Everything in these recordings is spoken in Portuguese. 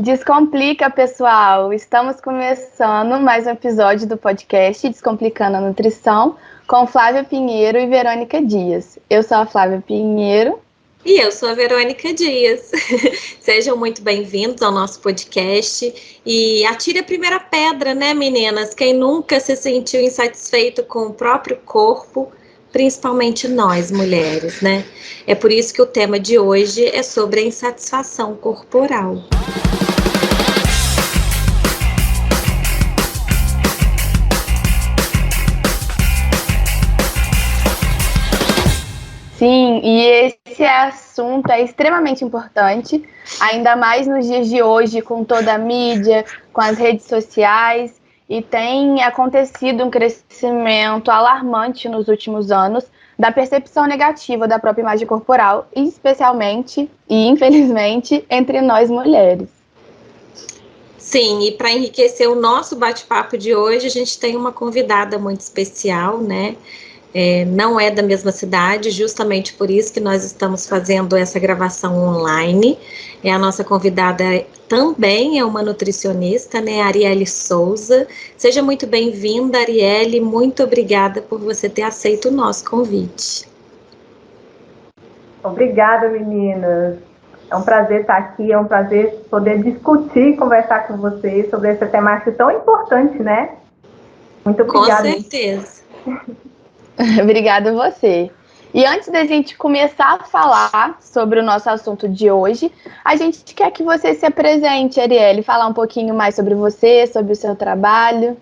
Descomplica, pessoal! Estamos começando mais um episódio do podcast Descomplicando a Nutrição com Flávia Pinheiro e Verônica Dias. Eu sou a Flávia Pinheiro. E eu sou a Verônica Dias. Sejam muito bem-vindos ao nosso podcast. E atire a primeira pedra, né, meninas? Quem nunca se sentiu insatisfeito com o próprio corpo, principalmente nós, mulheres, né? É por isso que o tema de hoje é sobre a insatisfação corporal. Sim, e esse assunto é extremamente importante, ainda mais nos dias de hoje, com toda a mídia, com as redes sociais, e tem acontecido um crescimento alarmante nos últimos anos da percepção negativa da própria imagem corporal, especialmente e infelizmente entre nós mulheres. Sim, e para enriquecer o nosso bate-papo de hoje, a gente tem uma convidada muito especial, né? Não é da mesma cidade, justamente por isso que nós estamos fazendo essa gravação online. A nossa convidada também é uma nutricionista, né, Arielle Souza. Seja muito bem-vinda, Arielle, muito obrigada por você ter aceito o nosso convite. Obrigada, meninas. É um prazer estar aqui, é um prazer poder discutir e conversar com vocês sobre essa temática tão importante, né? Muito obrigada. Com certeza. Obrigada a você. E antes da gente começar a falar sobre o nosso assunto de hoje, a gente quer que você se apresente, Arielle, falar um pouquinho mais sobre você, sobre o seu trabalho.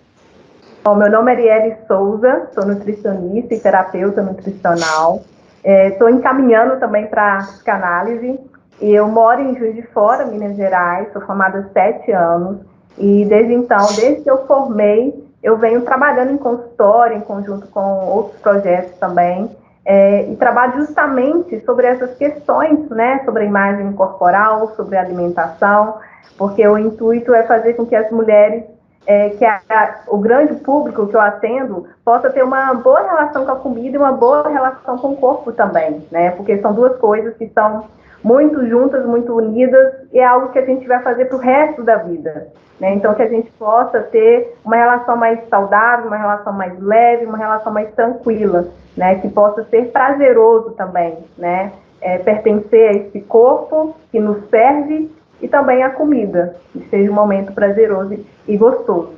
Bom, meu nome é Arielle Souza, sou nutricionista e terapeuta nutricional. Estou encaminhando também para a psicanálise e eu moro em Juiz de Fora, Minas Gerais, sou formada há 7 anos e desde então, desde que eu formei, eu venho trabalhando em consultório, em conjunto com outros projetos também, e trabalho justamente sobre essas questões, né, sobre a imagem corporal, sobre a alimentação, porque o intuito é fazer com que as mulheres, o grande público que eu atendo, possa ter uma boa relação com a comida e uma boa relação com o corpo também, né, porque são duas coisas que estão muito juntas, muito unidas, e é algo que a gente vai fazer para o resto da vida, né? Então, que a gente possa ter uma relação mais saudável, uma relação mais leve, uma relação mais tranquila, né? Que possa ser prazeroso também, né? Pertencer a esse corpo que nos serve e também a comida, que seja um momento prazeroso e gostoso.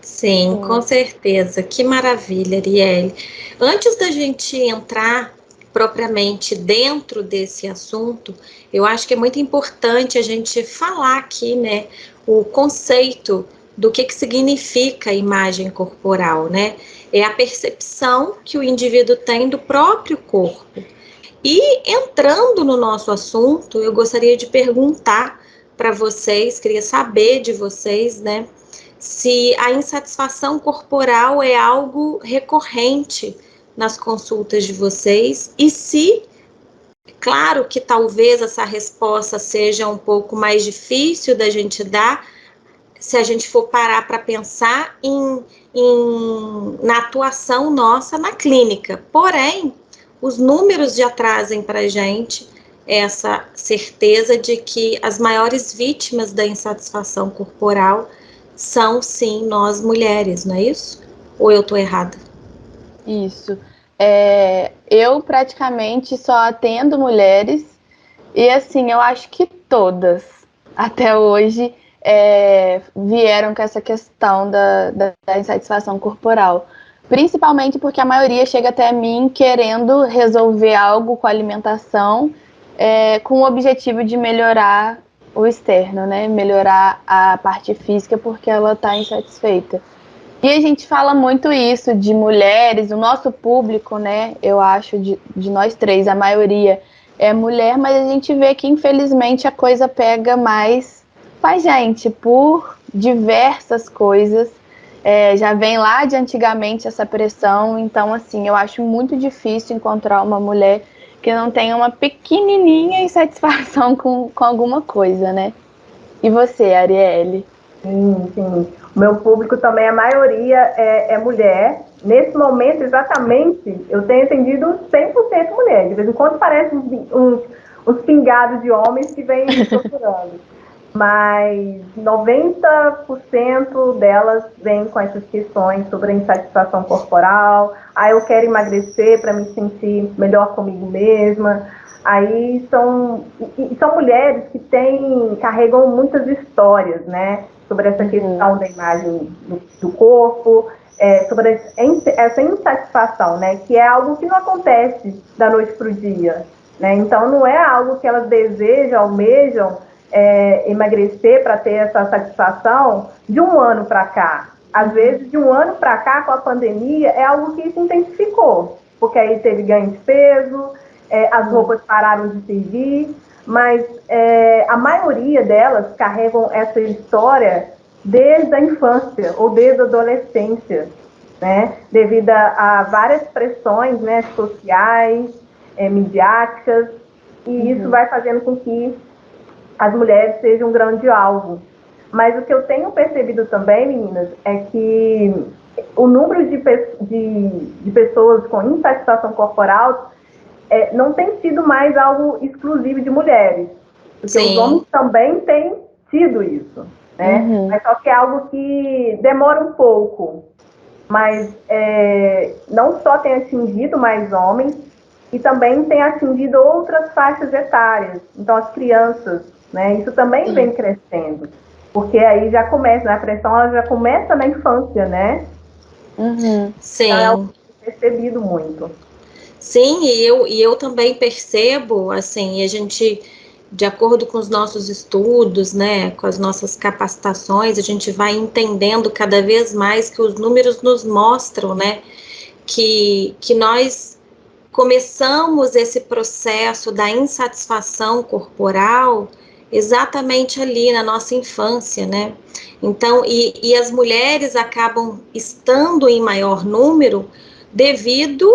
Sim, com certeza. Que maravilha, Arielle. Antes da gente entrar propriamente dentro desse assunto, eu acho que é muito importante a gente falar aqui, né, o conceito do que significa a imagem corporal, né? É a percepção que o indivíduo tem do próprio corpo. E entrando no nosso assunto, eu gostaria de perguntar para vocês, queria saber de vocês, né, se a insatisfação corporal é algo recorrente nas consultas de vocês e se, claro que talvez essa resposta seja um pouco mais difícil da gente dar, se a gente for parar para pensar na atuação nossa na clínica. Porém, os números já trazem para a gente essa certeza de que as maiores vítimas da insatisfação corporal são, sim, nós mulheres, não é isso? Ou eu estou errada? Isso. Eu praticamente só atendo mulheres e, assim, eu acho que todas, até hoje, vieram com essa questão da insatisfação corporal. Principalmente porque a maioria chega até mim querendo resolver algo com a alimentação, com o objetivo de melhorar o externo, né? Melhorar a parte física porque ela está insatisfeita. E a gente fala muito isso de mulheres, o nosso público, né? Eu acho, de nós três, a maioria é mulher, mas a gente vê que, infelizmente, a coisa pega mais com a gente, por diversas coisas. Já vem lá de antigamente essa pressão, então, assim, eu acho muito difícil encontrar uma mulher que não tenha uma pequenininha insatisfação com alguma coisa, né? E você, Arielle? Sim, sim. O meu público também, a maioria é mulher. Nesse momento, exatamente, eu tenho atendido 100% mulher. De vez em quando parece uns pingados de homens que vêm me procurando. mas 90% delas vêm com essas questões sobre a insatisfação corporal. Aí eu quero emagrecer para me sentir melhor comigo mesma. Aí são mulheres que carregam muitas histórias, né? Sobre essa questão da imagem do corpo, sobre essa insatisfação, né? Que é algo que não acontece da noite para o dia, né? Então não é algo que elas desejam, almejam, emagrecer para ter essa satisfação de um ano para cá. Às vezes, de um ano para cá, com a pandemia, é algo que se intensificou, porque aí teve ganho de peso, as roupas pararam de servir, mas a maioria delas carregam essa história desde a infância ou desde a adolescência, né? Devido a várias pressões, né, sociais, midiáticas, e isso vai fazendo com que as mulheres sejam um grande alvo. Mas o que eu tenho percebido também, meninas, é que o número de pessoas com insatisfação corporal não tem sido mais algo exclusivo de mulheres. Porque os homens também têm tido isso, né? Mas só que é algo que demora um pouco. Mas não só tem atingido mais homens, e também tem atingido outras faixas etárias. Então, as crianças, né? Isso também vem crescendo. Porque aí já começa, a pressão ela já começa na infância, né? Sim. Então, é algo que eu tenho percebido muito. Sim, e eu também percebo, assim, a gente, de acordo com os nossos estudos, né, com as nossas capacitações, a gente vai entendendo cada vez mais que os números nos mostram, né, que nós começamos esse processo da insatisfação corporal exatamente ali na nossa infância, né? Então, e as mulheres acabam estando em maior número devido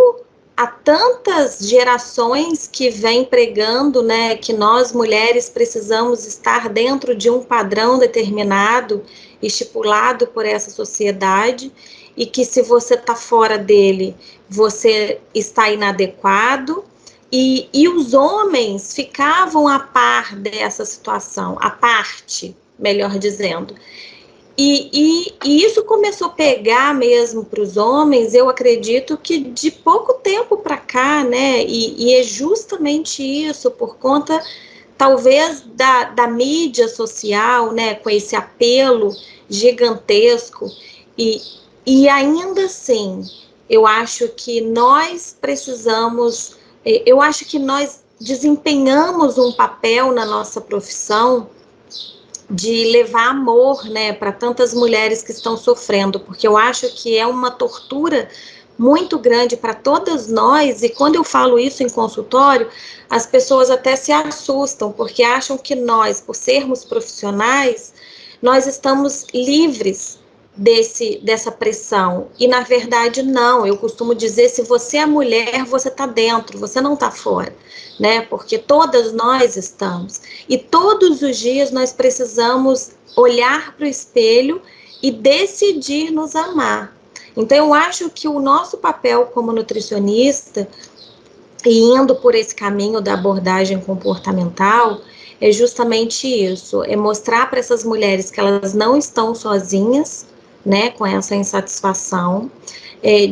a tantas gerações que vêm pregando, né, que nós mulheres precisamos estar dentro de um padrão determinado, estipulado por essa sociedade, e que se você está fora dele, você está inadequado, e os homens ficavam a par dessa situação, à parte, melhor dizendo. E isso começou a pegar mesmo para os homens, eu acredito que de pouco tempo para cá, né? E é justamente isso, por conta, talvez, da mídia social, né? Com esse apelo gigantesco. E ainda assim, eu acho que nós precisamos, eu acho que nós desempenhamos um papel na nossa profissão de levar amor, né, para tantas mulheres que estão sofrendo, porque eu acho que é uma tortura muito grande para todas nós, e quando eu falo isso em consultório, as pessoas até se assustam, porque acham que nós, por sermos profissionais, nós estamos livres dessa pressão, e na verdade não. Eu costumo dizer, se você é mulher, você está dentro, você não está fora, né, porque todas nós estamos, e todos os dias nós precisamos olhar para o espelho e decidir nos amar. Então eu acho que o nosso papel como nutricionista, e indo por esse caminho da abordagem comportamental, é justamente isso, é mostrar para essas mulheres que elas não estão sozinhas, né, com essa insatisfação,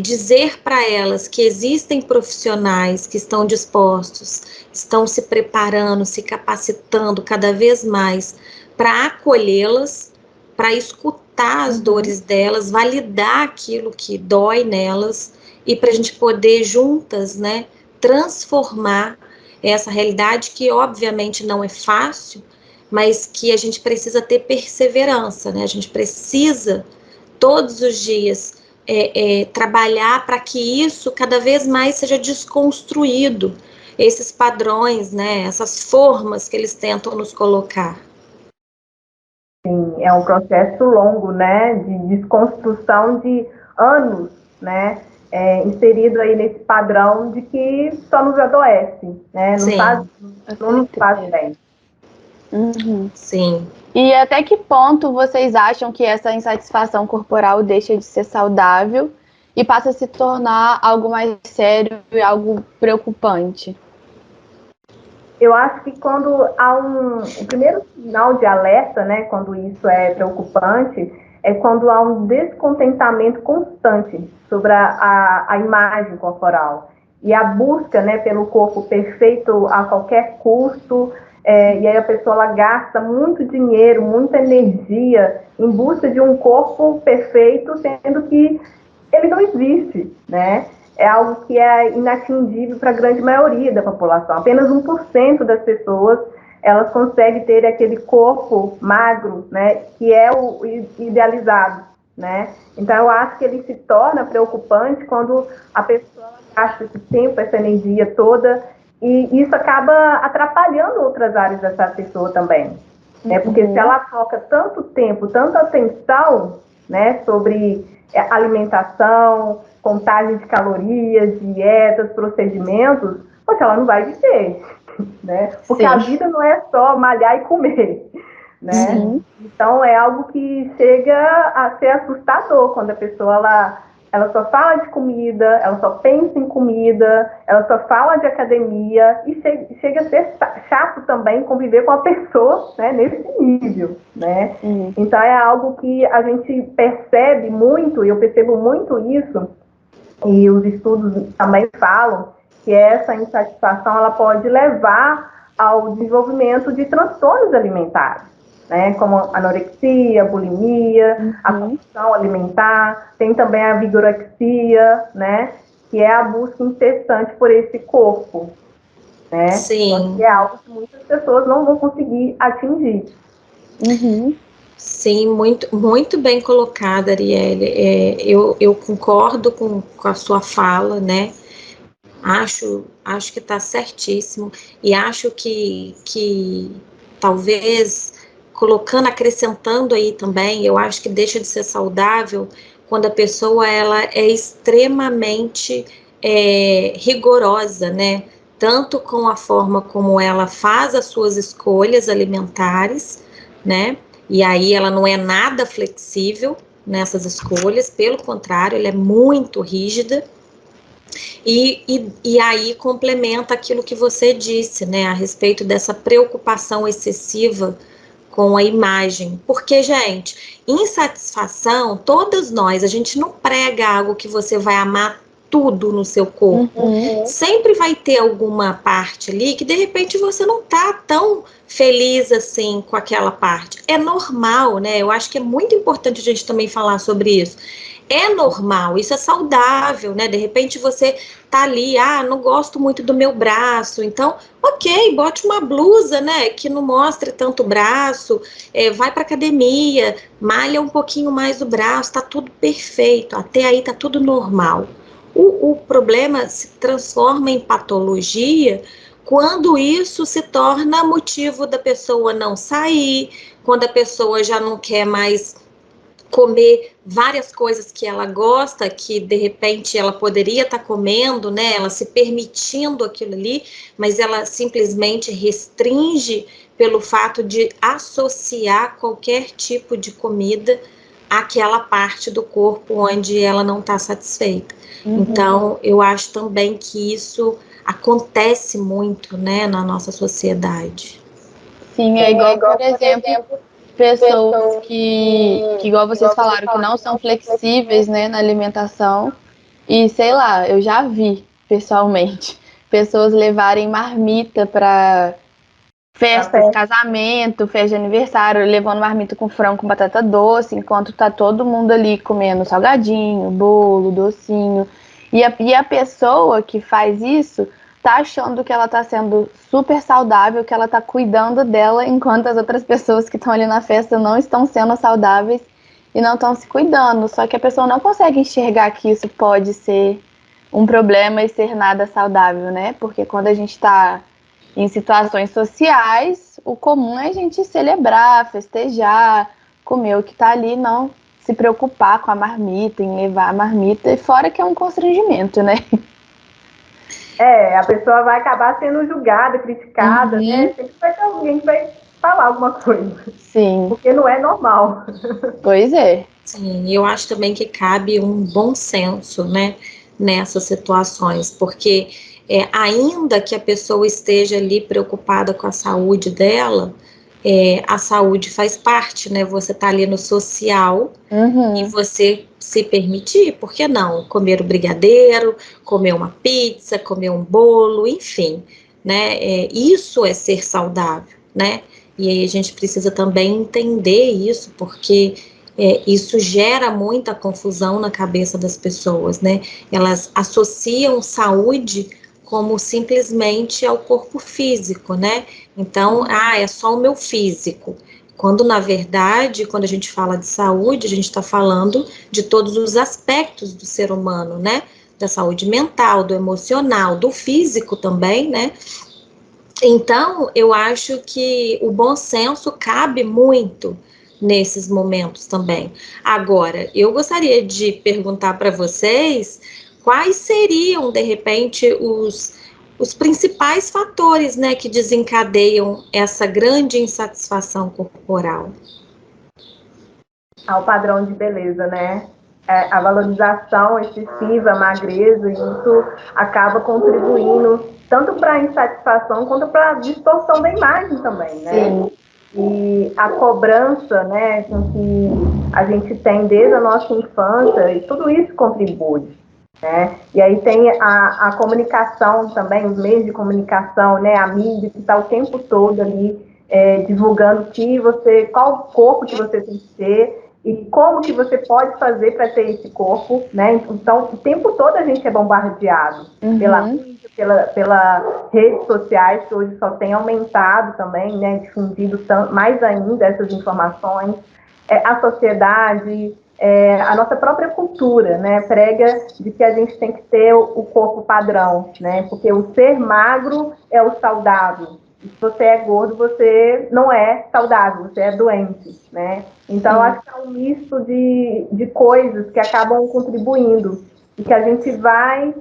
dizer para elas que existem profissionais que estão dispostos, estão se preparando, se capacitando cada vez mais para acolhê-las, para escutar as dores delas, validar aquilo que dói nelas, e para a gente poder juntas, né, transformar essa realidade que obviamente não é fácil, mas que a gente precisa ter perseverança, né? A gente precisa todos os dias trabalhar para que isso cada vez mais seja desconstruído, esses padrões, né? Essas formas que eles tentam nos colocar. Sim, é um processo longo, né? De desconstrução de anos, né? Inserido aí nesse padrão de que só nos adoece, né? Não nos faz bem. Sim. E até que ponto vocês acham que essa insatisfação corporal deixa de ser saudável e passa a se tornar algo mais sério e algo preocupante? Eu acho que quando há o primeiro sinal de alerta, né, quando isso é preocupante, é quando há um descontentamento constante sobre a imagem corporal. E a busca, né, pelo corpo perfeito a qualquer custo, e aí a pessoa ela gasta muito dinheiro, muita energia em busca de um corpo perfeito, sendo que ele não existe, né? É algo que é inatingível para a grande maioria da população. Apenas 1% das pessoas elas conseguem ter aquele corpo magro, né, que é o idealizado, né? Então eu acho que ele se torna preocupante quando a pessoa gasta esse tempo, essa energia toda, e isso acaba atrapalhando outras áreas dessa pessoa também, né? Porque se ela foca tanto tempo, tanta atenção, né, sobre alimentação, contagem de calorias, dietas, procedimentos, poxa, ela não vai viver, né? Porque a vida não é só malhar e comer, né? Então é algo que chega a ser assustador quando a pessoa ela só fala de comida, ela só pensa em comida, ela só fala de academia e chega a ser chato também conviver com a pessoa, né, nesse nível, né? Então é algo que a gente percebe muito, e eu percebo muito isso, e os estudos também falam que essa insatisfação ela pode levar ao desenvolvimento de transtornos alimentares, né, como anorexia, bulimia, a compulsão alimentar, tem também a vigorexia, né, que é a busca incessante por esse corpo, né? Sim. Que é algo que muitas pessoas não vão conseguir atingir. Sim, muito, muito bem colocada, Arielle. Eu concordo com a sua fala, né? Acho que está certíssimo, e acho que talvez colocando, acrescentando aí também, eu acho que deixa de ser saudável quando a pessoa ela é extremamente rigorosa, né? Tanto com a forma como ela faz as suas escolhas alimentares, né? E aí ela não é nada flexível nessas escolhas, pelo contrário, ela é muito rígida. E aí complementa aquilo que você disse, né, a respeito dessa preocupação excessiva com a imagem. Porque, gente, insatisfação, todas nós, a gente não prega algo que você vai amar tudo no seu corpo. Sempre vai ter alguma parte ali que de repente você não tá tão feliz assim com aquela parte. É normal, né? Eu acho que é muito importante a gente também falar sobre isso. É normal, isso é saudável, né? De repente você tá ali, não gosto muito do meu braço, então, ok, bote uma blusa, né, que não mostre tanto o braço, vai pra academia, malha um pouquinho mais o braço, tá tudo perfeito, até aí tá tudo normal. O problema se transforma em patologia quando isso se torna motivo da pessoa não sair, quando a pessoa já não quer mais comer várias coisas que ela gosta, que de repente ela poderia estar comendo, né? Ela se permitindo aquilo ali, mas ela simplesmente restringe pelo fato de associar qualquer tipo de comida àquela parte do corpo onde ela não está satisfeita. Então, eu acho também que isso acontece muito, né, na nossa sociedade. Sim, é igual, por exemplo, pessoas que igual vocês falaram, que não são flexíveis, né, na alimentação. E sei lá, eu já vi pessoalmente pessoas levarem marmita para festas, casamento, festa de aniversário, levando marmita com frango com batata doce, enquanto tá todo mundo ali comendo salgadinho, bolo, docinho. E a pessoa que faz isso tá achando que ela tá sendo super saudável, que ela tá cuidando dela, enquanto as outras pessoas que estão ali na festa não estão sendo saudáveis e não estão se cuidando. Só que a pessoa não consegue enxergar que isso pode ser um problema e ser nada saudável, né? Porque quando a gente tá em situações sociais, o comum é a gente celebrar, festejar, comer o que tá ali, não se preocupar com a marmita, em levar a marmita, e fora que é um constrangimento, né? A pessoa vai acabar sendo julgada, criticada, né? Sempre vai ter alguém que vai falar alguma coisa. Sim. Porque não é normal. Pois é. Sim, eu acho também que cabe um bom senso, né, nessas situações, porque ainda que a pessoa esteja ali preocupada com a saúde dela, a saúde faz parte, né? Você tá ali no social e você se permitir, por que não? Comer o brigadeiro, comer uma pizza, comer um bolo, enfim, né? Isso é ser saudável, né? E aí a gente precisa também entender isso, porque isso gera muita confusão na cabeça das pessoas, né? Elas associam saúde como simplesmente ao corpo físico, né? Então, é só o meu físico. Quando, na verdade, quando a gente fala de saúde, a gente está falando de todos os aspectos do ser humano, né? Da saúde mental, do emocional, do físico também, né? Então, eu acho que o bom senso cabe muito nesses momentos também. Agora, eu gostaria de perguntar para vocês quais seriam, de repente, os principais fatores, né, que desencadeiam essa grande insatisfação corporal. Ao padrão de beleza, né? A valorização excessiva, a magreza, isso acaba contribuindo tanto para a insatisfação quanto para a distorção da imagem também, né? Sim. E a cobrança, né, com que a gente tem desde a nossa infância, e tudo isso contribui, né? E aí tem a comunicação também, os meios de comunicação, né, a mídia que está o tempo todo ali divulgando qual corpo que você tem que ter e como que você pode fazer para ter esse corpo, né? Então, o tempo todo a gente é bombardeado pela mídia, pelas redes sociais, que hoje só tem aumentado também, né? Difundido mais ainda essas informações. A sociedade, a nossa própria cultura, né? Prega de que a gente tem que ter o corpo padrão, né? Porque o ser magro é o saudável. Se você é gordo, você não é saudável, você é doente, né? Então, eu acho que é um misto de coisas que acabam contribuindo e que a gente vai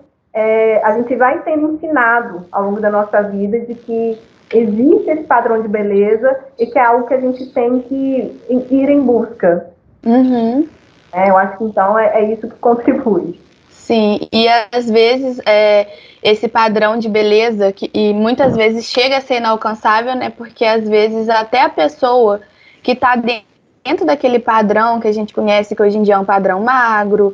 sendo ensinado ao longo da nossa vida de que existe esse padrão de beleza e que é algo que a gente tem que ir em busca. Eu acho que, então, é isso que contribui. Sim, e às vezes esse padrão de beleza, e muitas vezes chega a ser inalcançável, né? Porque às vezes até a pessoa que está dentro daquele padrão que a gente conhece, que hoje em dia é um padrão magro,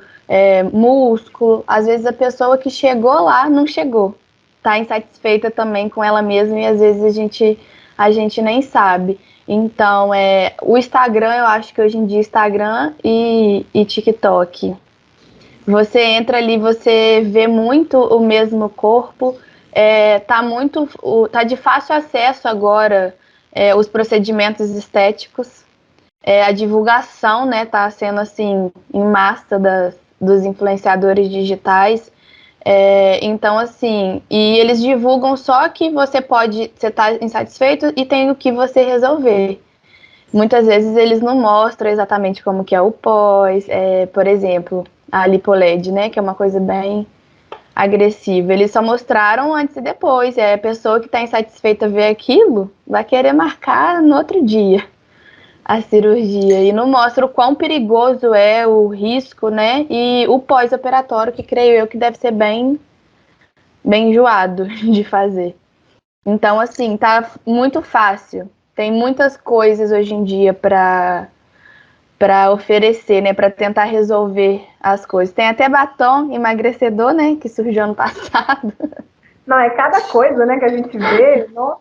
músculo, às vezes a pessoa que chegou lá não chegou. Está insatisfeita também com ela mesma e às vezes a gente nem sabe. Então, o Instagram, eu acho que hoje em dia Instagram e TikTok. Você entra ali, você vê muito o mesmo corpo, tá de fácil acesso agora os procedimentos estéticos, a divulgação, né, tá sendo assim em massa dos influenciadores digitais. Então, assim, e eles divulgam só que você tá insatisfeito e tem o que você resolver. Muitas vezes eles não mostram exatamente como que é o pós, por exemplo, a LipoLed, né, que é uma coisa bem agressiva. Eles só mostraram antes e depois. A pessoa que está insatisfeita ver aquilo vai querer marcar no outro dia a cirurgia e não mostra o quão perigoso é o risco, né, e o pós-operatório, que creio eu que deve ser bem enjoado de fazer. Então, assim, tá muito fácil. Tem muitas coisas hoje em dia para oferecer, né, para tentar resolver as coisas. Tem até batom emagrecedor, né, que surgiu ano passado. Não, é cada coisa, né, que a gente vê, nossa,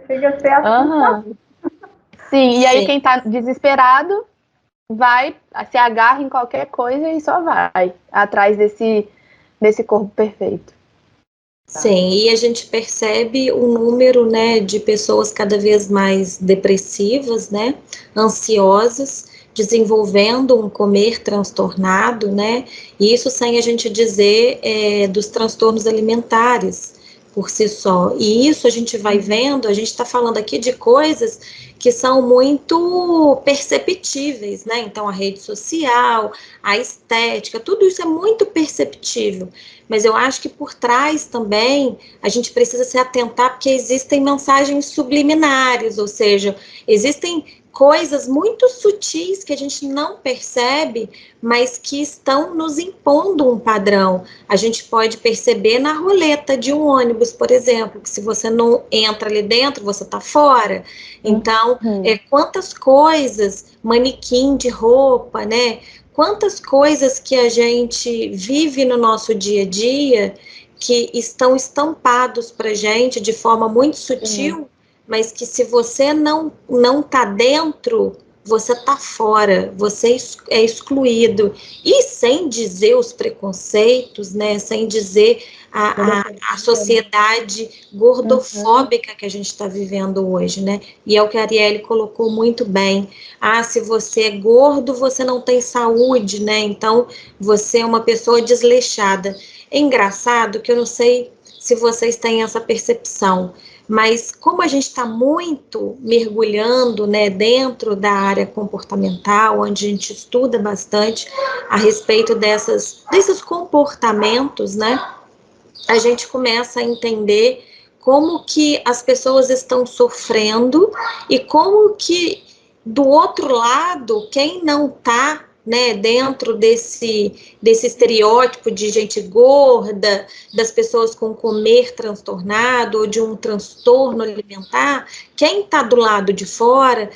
chega a ser assustador. Sim, e aí quem tá desesperado se agarra em qualquer coisa e só vai atrás desse corpo perfeito. Sim, e a gente percebe um número, né, de pessoas cada vez mais depressivas, né, ansiosas, desenvolvendo um comer transtornado, né, e isso sem a gente dizer dos transtornos alimentares por si só. E isso a gente vai vendo, a gente está falando aqui de coisas que são muito perceptíveis, né, então a rede social, a estética, tudo isso é muito perceptível. Mas eu acho que por trás também a gente precisa se atentar porque existem mensagens subliminares, ou seja, existem coisas muito sutis que a gente não percebe, mas que estão nos impondo um padrão. A gente pode perceber na roleta de um ônibus, por exemplo, que se você não entra ali dentro, você está fora. Então, quantas coisas, manequim de roupa, né? Quantas coisas que a gente vive no nosso dia a dia que estão estampados para gente de forma muito sutil, mas que se você não tá dentro, você tá fora, você é excluído. E sem dizer os preconceitos, né? Sem dizer a sociedade gordofóbica que a gente está vivendo hoje, né? E é o que a Arielle colocou muito bem. Se você é gordo, você não tem saúde, né? Então, você é uma pessoa desleixada. É engraçado que eu não sei se vocês têm essa percepção, mas como a gente está muito mergulhando, né, dentro da área comportamental, onde a gente estuda bastante a respeito desses comportamentos, né, a gente começa a entender como que as pessoas estão sofrendo e como que, do outro lado, quem não está, né, dentro desse estereótipo de gente gorda, das pessoas com comer transtornado ou de um transtorno alimentar, quem está do lado de fora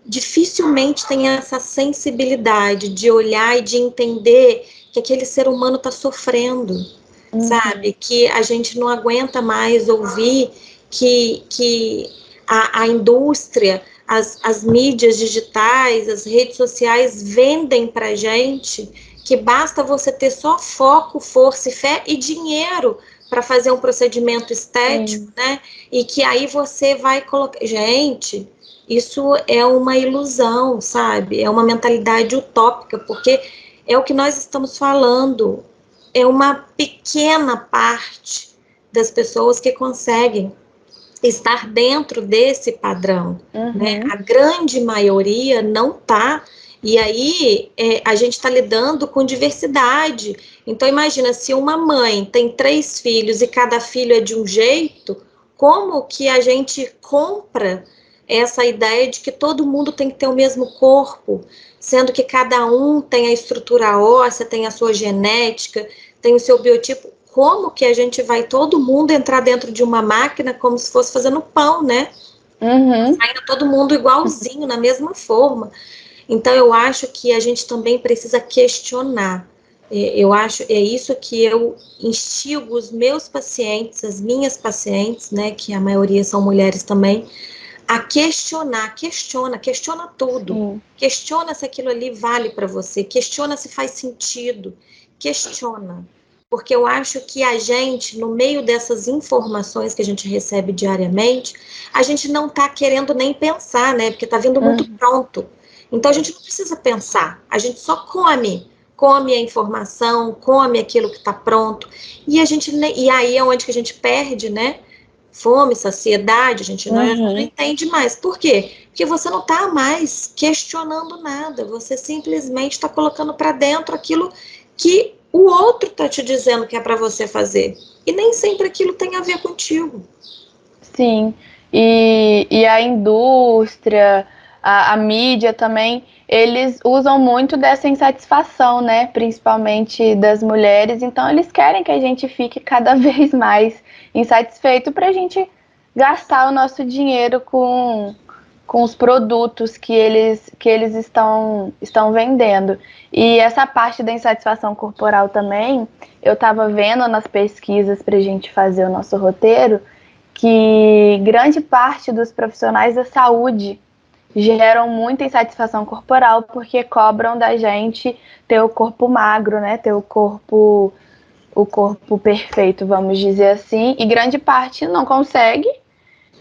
dificilmente tem essa sensibilidade de olhar e de entender que aquele ser humano está sofrendo, sabe? Que a gente não aguenta mais ouvir que a indústria, as mídias digitais, as redes sociais vendem pra gente que basta você ter só foco, força e fé e dinheiro para fazer um procedimento estético, né? E que aí você vai colocar... Gente, isso é uma ilusão, sabe? É uma mentalidade utópica, porque é o que nós estamos falando. É uma pequena parte das pessoas que conseguem estar dentro desse padrão, né? A grande maioria não está. E aí a gente está lidando com diversidade. Então imagina, se uma mãe tem 3 filhos e cada filho é de um jeito, como que a gente compra essa ideia de que todo mundo tem que ter o mesmo corpo, sendo que cada um tem a estrutura óssea, tem a sua genética, tem o seu biotipo? Como que a gente vai todo mundo entrar dentro de uma máquina como se fosse fazendo pão, né? Saindo todo mundo igualzinho, na mesma forma. Então, eu acho que a gente também precisa questionar. Eu acho, é isso que eu instigo os meus pacientes, as minhas pacientes, né, que a maioria são mulheres também, a questionar, questiona tudo. Questiona se aquilo ali vale para você, questiona se faz sentido, questiona. Porque eu acho que a gente, no meio dessas informações que a gente recebe diariamente, a gente não está querendo nem pensar, né? Porque está vindo muito pronto. Então, a gente não precisa pensar, a gente só come a informação, come aquilo que está pronto. E aí é onde que a gente perde, né? Fome, saciedade, a gente não entende mais. Por quê? Porque você não está mais questionando nada, você simplesmente está colocando para dentro aquilo que o outro está te dizendo que é para você fazer. E nem sempre aquilo tem a ver contigo. Sim, e a indústria, a mídia também, eles usam muito dessa insatisfação, né? Principalmente das mulheres, então eles querem que a gente fique cada vez mais insatisfeito para a gente gastar o nosso dinheiro com os produtos que eles estão vendendo. E essa parte da insatisfação corporal também, eu estava vendo nas pesquisas para a gente fazer o nosso roteiro, que grande parte dos profissionais da saúde geram muita insatisfação corporal porque cobram da gente ter o corpo magro, né? Ter o corpo perfeito, vamos dizer assim, e grande parte não consegue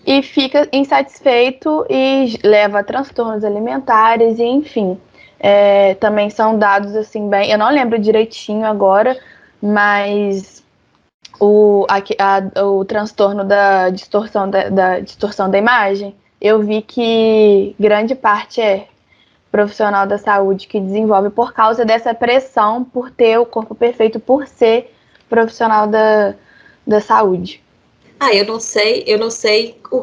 e fica insatisfeito e leva a transtornos alimentares e enfim. Também são dados assim bem, eu não lembro direitinho agora, mas o transtorno da distorção da imagem, eu vi que grande parte é profissional da saúde que desenvolve por causa dessa pressão por ter o corpo perfeito, por ser profissional da saúde. Eu não sei o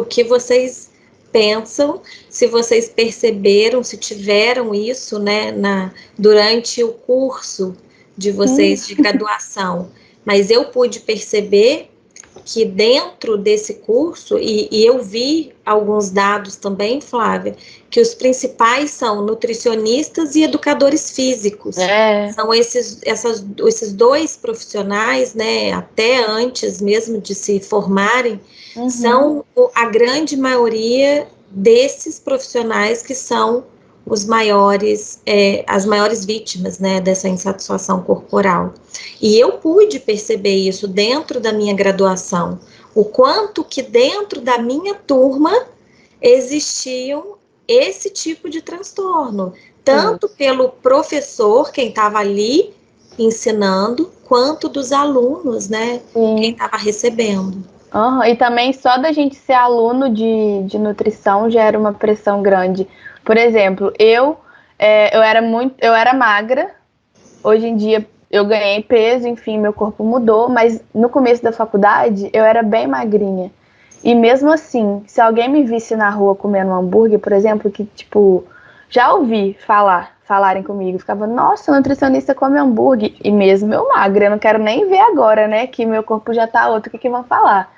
que vocês pensam, se vocês perceberam, se tiveram isso, né, durante o curso de vocês de graduação. Mas eu pude perceber que dentro desse curso, e eu vi alguns dados também, Flávia, que os principais são nutricionistas e educadores físicos. São esses dois profissionais, né, até antes mesmo de se formarem, são a grande maioria desses profissionais que são os maiores, as maiores vítimas, né, dessa insatisfação corporal. E eu pude perceber isso dentro da minha graduação, o quanto que dentro da minha turma existiam esse tipo de transtorno, tanto pelo professor, quem estava ali ensinando, quanto dos alunos, né, quem estava recebendo. E também só da gente ser aluno de nutrição já era uma pressão grande. Por exemplo, eu era magra, hoje em dia eu ganhei peso, enfim, meu corpo mudou, mas no começo da faculdade eu era bem magrinha. E mesmo assim, se alguém me visse na rua comendo um hambúrguer, por exemplo, que tipo, já ouvi falarem comigo, ficava, nossa, nutricionista come hambúrguer, e mesmo eu magra, eu não quero nem ver agora, né, que meu corpo já tá outro, o que vão falar?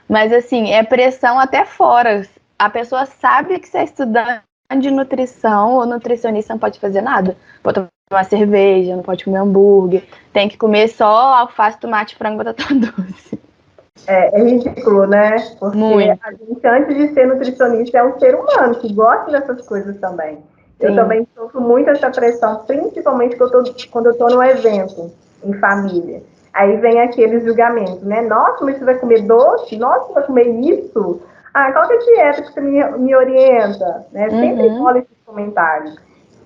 Mas assim, é pressão até fora. A pessoa sabe que você é estudante de nutrição ou nutricionista, não pode fazer nada. Pode tomar cerveja, não pode comer hambúrguer, tem que comer só alface, tomate, frango, batata doce. É ridículo, né? Porque Muito. a gente, antes de ser nutricionista, é um ser humano que gosta dessas coisas também. Sim. Eu também sofro muito essa pressão, principalmente quando eu estou num evento em família. Aí vem aqueles julgamentos, né? Nossa, mas você vai comer doce? Nossa, você vai comer isso? Ah, qual que é a dieta que você me orienta? Né? Sempre rola esses comentários.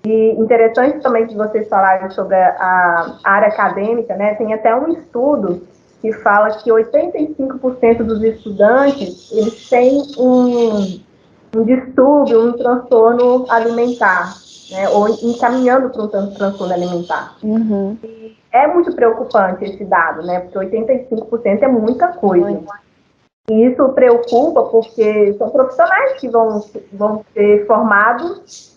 E interessante também que vocês falaram sobre a área acadêmica, né? Tem até um estudo que fala que 85% dos estudantes, eles têm um distúrbio, um transtorno alimentar, né? Ou encaminhando para um transtorno alimentar. E é muito preocupante esse dado, né? Porque 85% é muita coisa. E isso preocupa porque são profissionais que vão ser formados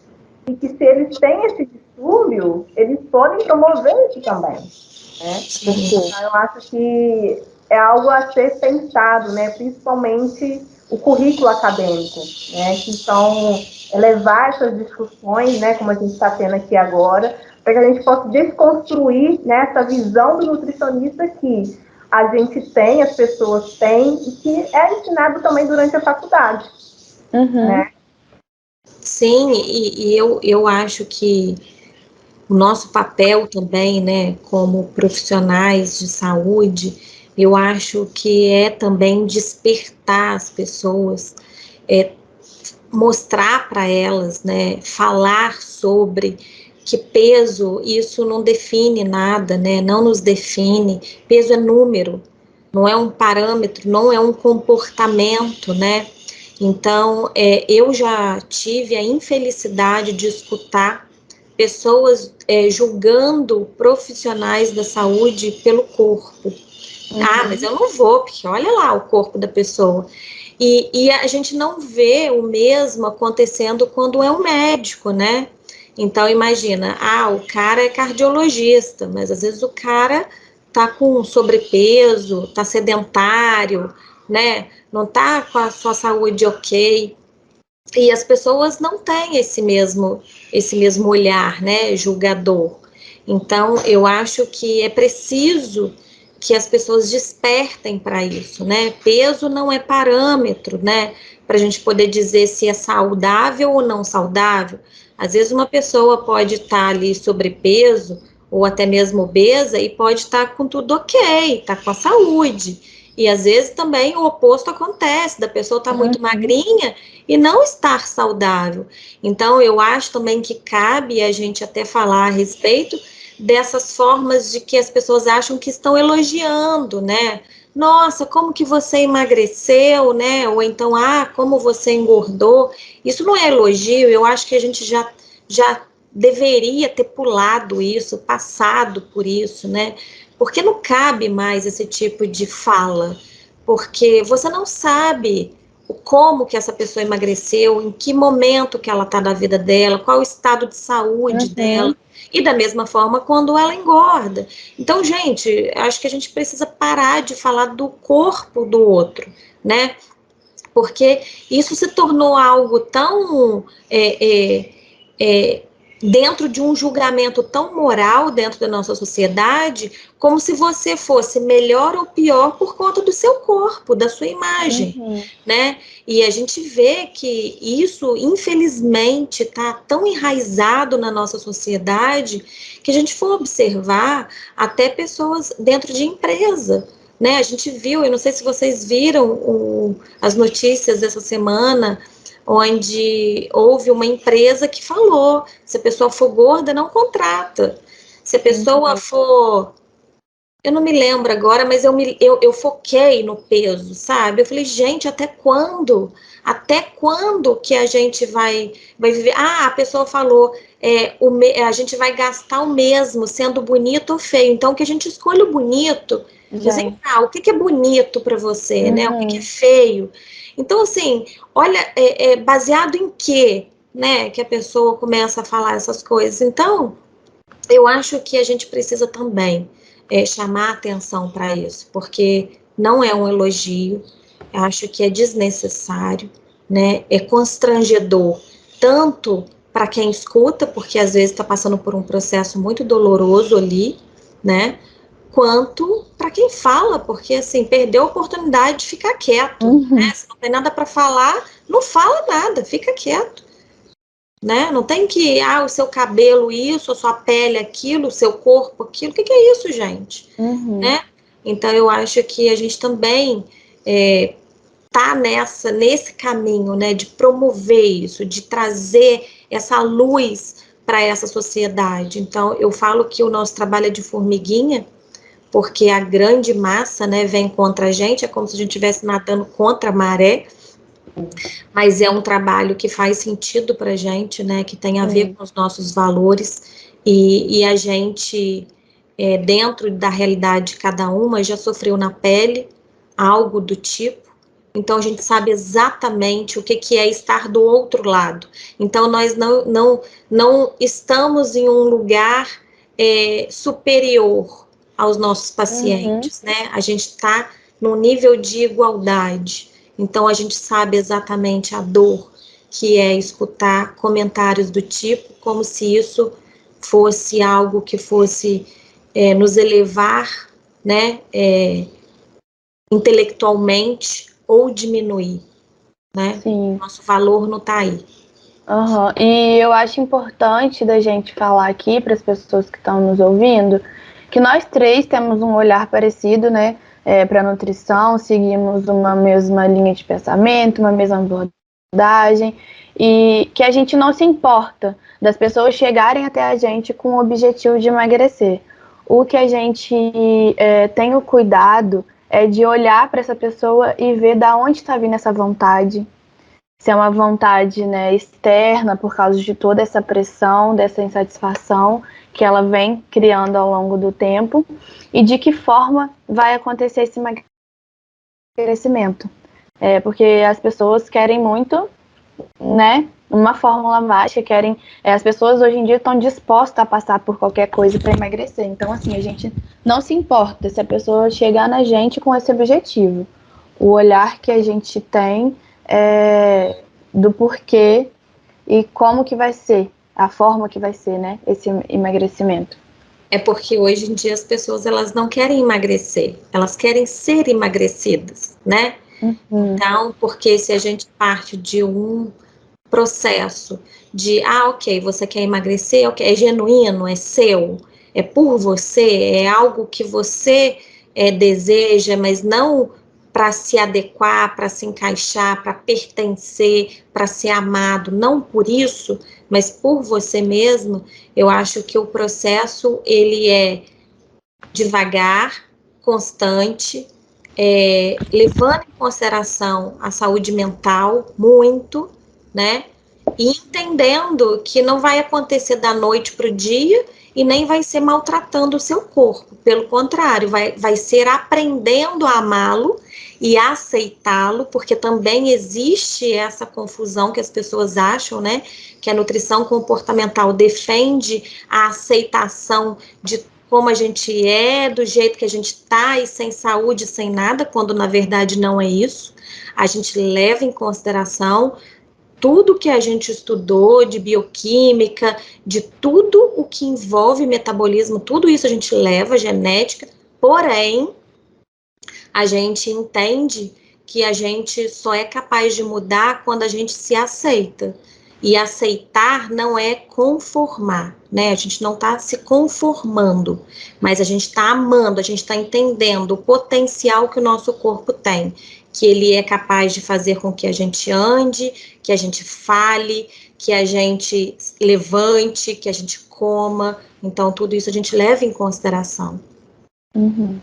e que, se eles têm esse distúrbio, eles podem promover isso também. Né? Então, eu acho que é algo a ser pensado, né? Principalmente o currículo acadêmico, né? Que são levar essas discussões, né? Como a gente está tendo aqui agora, para que a gente possa desconstruir, né, essa visão do nutricionista que a gente tem, as pessoas têm, e que é ensinado também durante a faculdade. Né? Sim, e eu acho que o nosso papel também, né, como profissionais de saúde, eu acho que é também despertar as pessoas, mostrar para elas, né, falar sobre que peso, isso não define nada, né, não nos define, peso é número, não é um parâmetro, não é um comportamento, né. Então, eu já tive a infelicidade de escutar pessoas julgando profissionais da saúde pelo corpo. Ah, mas eu não vou, porque olha lá o corpo da pessoa. E a gente não vê o mesmo acontecendo quando é um médico, né? Então, imagina, o cara é cardiologista, mas às vezes o cara tá com sobrepeso, tá sedentário, né? Não tá com a sua saúde ok. E as pessoas não têm esse mesmo olhar, né, julgador. Então, eu acho que é preciso que as pessoas despertem para isso, né? Peso não é parâmetro, né, para a gente poder dizer se é saudável ou não saudável. Às vezes uma pessoa pode estar ali sobrepeso ou até mesmo obesa e pode estar com tudo ok, tá com a saúde. E às vezes também o oposto acontece, da pessoa estar muito magrinha e não estar saudável. Então, eu acho também que cabe a gente até falar a respeito dessas formas de que as pessoas acham que estão elogiando, né? Nossa, como que você emagreceu, né? Ou então, como você engordou. Isso não é elogio, eu acho que a gente já deveria ter pulado isso, passado por isso, né? Porque não cabe mais esse tipo de fala, porque você não sabe como que essa pessoa emagreceu, em que momento que ela está na vida dela, qual o estado de saúde dela, e da mesma forma quando ela engorda. Então, gente, acho que a gente precisa parar de falar do corpo do outro, né? Porque isso se tornou algo tão dentro de um julgamento tão moral dentro da nossa sociedade, como se você fosse melhor ou pior por conta do seu corpo, da sua imagem, né? E a gente vê que isso, infelizmente, está tão enraizado na nossa sociedade que a gente for observar até pessoas dentro de empresa, né? A gente viu, eu não sei se vocês viram as notícias dessa semana, onde houve uma empresa que falou, se a pessoa for gorda, não contrata. Se a pessoa for... Eu não me lembro agora, mas eu foquei no peso, sabe? Eu falei, gente, até quando? Até quando que a gente vai viver? Ah, a pessoa falou, a gente vai gastar o mesmo, sendo bonito ou feio. Então, que a gente escolha o bonito. Mas vem cá, o que é bonito para você, né? O que é feio? Então, assim, olha, baseado em quê, né, que a pessoa começa a falar essas coisas. Então, eu acho que a gente precisa também chamar atenção para isso, porque não é um elogio, eu acho que é desnecessário, né, é constrangedor, tanto para quem escuta, porque às vezes está passando por um processo muito doloroso ali, né, quanto para quem fala, porque assim, perdeu a oportunidade de ficar quieto, né? Se não tem nada para falar, não fala nada, fica quieto, né? Não tem que, o seu cabelo isso, a sua pele aquilo, o seu corpo aquilo, o que é isso, gente? Né? Então, eu acho que a gente também tá nesse caminho, né, de promover isso, de trazer essa luz para essa sociedade. Então, eu falo que o nosso trabalho é de formiguinha, porque a grande massa, né, vem contra a gente, é como se a gente estivesse nadando contra a maré, mas é um trabalho que faz sentido para a gente, né, que tem a ver com os nossos valores, e a gente, dentro da realidade de cada uma, já sofreu na pele algo do tipo, então a gente sabe exatamente o que é estar do outro lado. Então nós não estamos em um lugar superior aos nossos pacientes, né? A gente está num nível de igualdade. Então a gente sabe exatamente a dor que é escutar comentários do tipo, como se isso fosse algo que fosse nos elevar, né, intelectualmente ou diminuir, né? Sim. Nosso valor não está aí. E eu acho importante da gente falar aqui para as pessoas que estão nos ouvindo que nós três temos um olhar parecido, né, para a nutrição, seguimos uma mesma linha de pensamento, uma mesma abordagem, e que a gente não se importa das pessoas chegarem até a gente com o objetivo de emagrecer. O que a gente tem o cuidado é de olhar para essa pessoa e ver da onde está vindo essa vontade. Se é uma vontade, né, externa por causa de toda essa pressão, dessa insatisfação que ela vem criando ao longo do tempo, e de que forma vai acontecer esse emagrecimento. Porque as pessoas querem muito, né, uma fórmula mágica, querem, as pessoas hoje em dia estão dispostas a passar por qualquer coisa para emagrecer. Então, assim, a gente não se importa se a pessoa chegar na gente com esse objetivo. O olhar que a gente tem do porquê e como que vai ser, a forma que vai ser, né, esse emagrecimento. É porque hoje em dia as pessoas, elas não querem emagrecer, elas querem ser emagrecidas, né? Então, porque se a gente parte de um processo de, ok, você quer emagrecer, okay, é genuíno, é seu, é por você, é algo que você deseja, mas não para se adequar, para se encaixar, para pertencer, para ser amado, não por isso, mas por você mesmo. Eu acho que o processo, ele é devagar, constante, levando em consideração a saúde mental, muito, né, e entendendo que não vai acontecer da noite para o dia e nem vai ser maltratando o seu corpo, pelo contrário, vai ser aprendendo a amá-lo e aceitá-lo, porque também existe essa confusão que as pessoas acham, né, que a nutrição comportamental defende a aceitação de como a gente é, do jeito que a gente está, e sem saúde, sem nada, quando na verdade não é isso. A gente leva em consideração tudo que a gente estudou de bioquímica, de tudo o que envolve metabolismo, tudo isso a gente leva, genética, porém, a gente entende que a gente só é capaz de mudar quando a gente se aceita. E aceitar não é conformar, né? A gente não está se conformando, mas a gente está amando, a gente está entendendo o potencial que o nosso corpo tem, que ele é capaz de fazer com que a gente ande, que a gente fale, que a gente levante, que a gente coma. Então, tudo isso a gente leva em consideração. Uhum.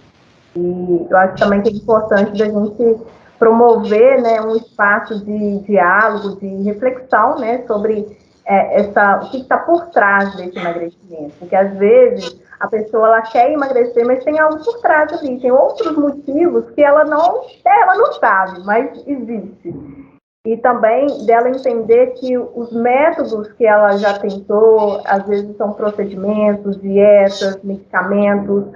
E eu acho também que é importante da gente promover, né, um espaço de diálogo, de reflexão, né, sobre o que está por trás desse emagrecimento. Porque, às vezes, a pessoa ela quer emagrecer, mas tem algo por trás ali, tem outros motivos que ela não sabe, mas existe. E também dela entender que os métodos que ela já tentou, às vezes são procedimentos, dietas, medicamentos,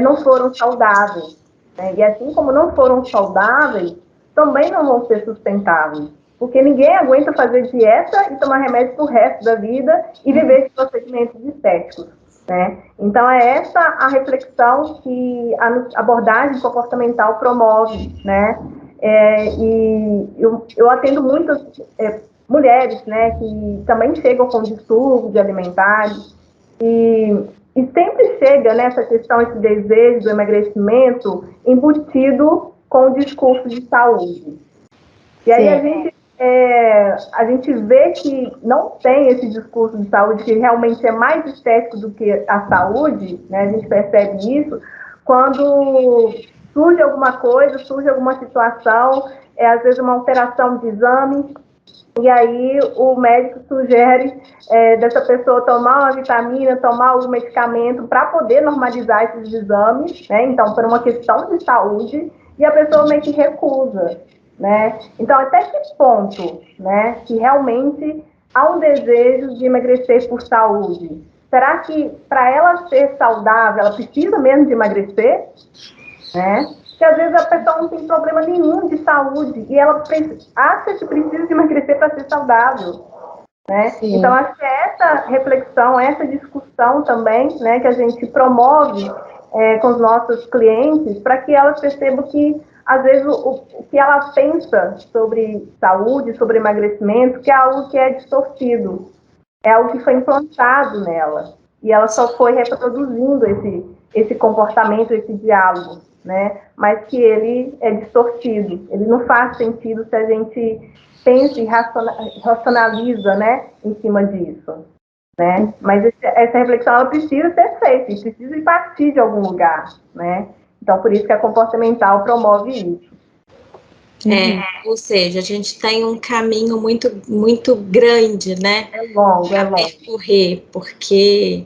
não foram saudáveis, né? E assim como não foram saudáveis, também não vão ser sustentáveis. Porque ninguém aguenta fazer dieta e tomar remédio pro resto da vida e viver de procedimentos estéticos, né? Então, é essa a reflexão que a abordagem comportamental promove, né? E eu atendo muitas mulheres, né, que também chegam com distúrbios alimentares e sempre chega nessa questão, esse desejo do emagrecimento embutido com o discurso de saúde. E aí a gente vê que não tem esse discurso de saúde, que realmente é mais estético do que a saúde, né? A gente percebe isso quando surge alguma coisa, surge alguma situação, às vezes uma alteração de exame, e aí o médico sugere dessa pessoa tomar uma vitamina, tomar algum medicamento para poder normalizar esses exames, né? Então, por uma questão de saúde, e a pessoa meio que recusa, né? Então, até que ponto, né, que realmente há um desejo de emagrecer por saúde? Será que para ela ser saudável, ela precisa mesmo de emagrecer? Né? Porque às vezes a pessoa não tem problema nenhum de saúde e ela acha que precisa de emagrecer para ser saudável, né? Então, acho que é essa reflexão, essa discussão também, né, que a gente promove com os nossos clientes, para que elas percebam que, às vezes, o que ela pensa sobre saúde, sobre emagrecimento, que é algo que é distorcido, é algo que foi implantado nela, e ela só foi reproduzindo esse comportamento, esse diálogo, né? Mas que ele é distorcido, ele não faz sentido se a gente pensa e racionaliza, né, em cima disso, né? Mas essa reflexão ela precisa ser feita, e precisa partir de algum lugar, né? Então, por isso que a comportamental promove isso. Ou seja, a gente tem um caminho muito, muito grande, né? É longo, para percorrer, porque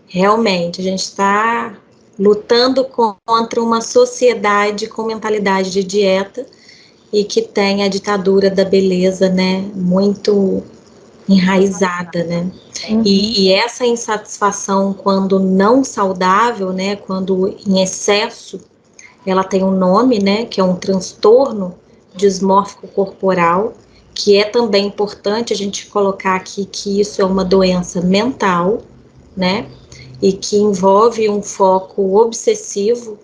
realmente a gente está lutando contra uma sociedade com mentalidade de dieta e que tem a ditadura da beleza, né, muito enraizada, né? Uhum. E essa insatisfação quando não saudável, né, quando em excesso, ela tem um nome, né, que é um transtorno dismórfico corporal, que é também importante a gente colocar aqui que isso é uma doença mental, né, e que envolve um foco obsessivo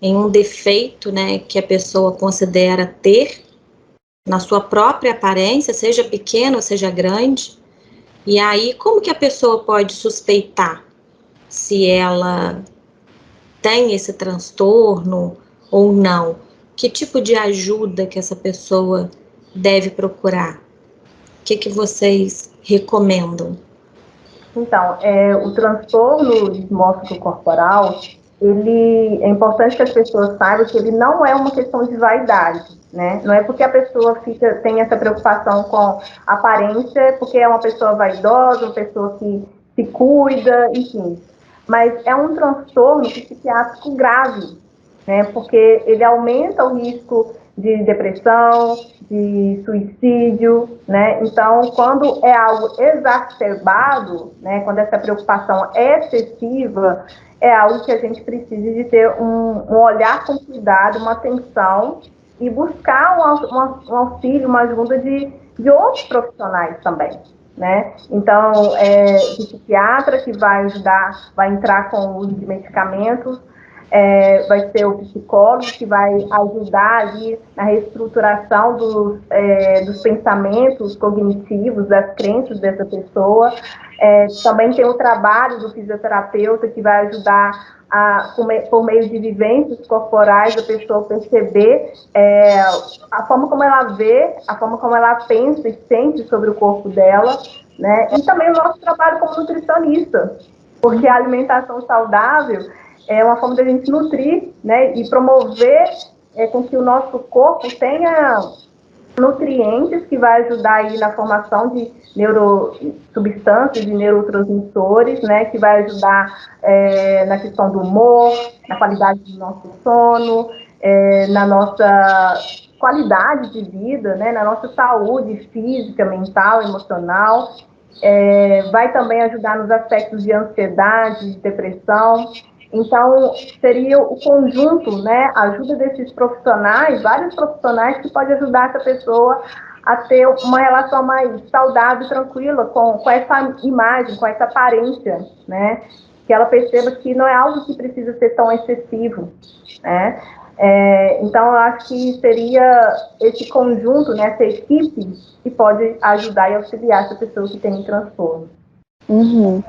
em um defeito, né, que a pessoa considera ter na sua própria aparência, seja pequena ou seja grande. E aí, como que a pessoa pode suspeitar se ela tem esse transtorno ou não? Que tipo de ajuda que essa pessoa deve procurar? O que vocês recomendam? Então, o transtorno dismórfico corporal, ele é importante que as pessoas saibam que ele não é uma questão de vaidade, né? Não é porque a pessoa tem essa preocupação com aparência, porque é uma pessoa vaidosa, uma pessoa que se cuida, enfim. Mas é um transtorno psiquiátrico grave, né? Porque ele aumenta o risco de depressão, de suicídio, né? Então, quando é algo exacerbado, né? Quando essa preocupação é excessiva, é algo que a gente precisa de ter um olhar com cuidado, uma atenção e buscar um auxílio, uma ajuda de outros profissionais também, né? Então, o psiquiatra que vai ajudar, vai entrar com o uso de medicamentos, vai ser o psicólogo que vai ajudar ali na reestruturação dos pensamentos cognitivos, das crenças dessa pessoa. Também tem o trabalho do fisioterapeuta que vai ajudar por meio de vivências corporais, a pessoa perceber a forma como ela vê, a forma como ela pensa e sente sobre o corpo dela, né? E também o nosso trabalho como nutricionista, porque a alimentação saudável é uma forma de a gente nutrir, né, e promover com que o nosso corpo tenha nutrientes que vai ajudar aí na formação de neurosubstâncias e neurotransmissores, né, que vai ajudar na questão do humor, na qualidade do nosso sono, na nossa qualidade de vida, né, na nossa saúde física, mental, emocional. Vai também ajudar nos aspectos de ansiedade, de depressão. Então, seria o conjunto, né, a ajuda desses profissionais, vários profissionais que podem ajudar essa pessoa a ter uma relação mais saudável e tranquila com essa imagem, com essa aparência, né, que ela perceba que não é algo que precisa ser tão excessivo, né. Então, eu acho que seria esse conjunto, né, essa equipe que pode ajudar e auxiliar essa pessoa que tem um transtorno. Uhum.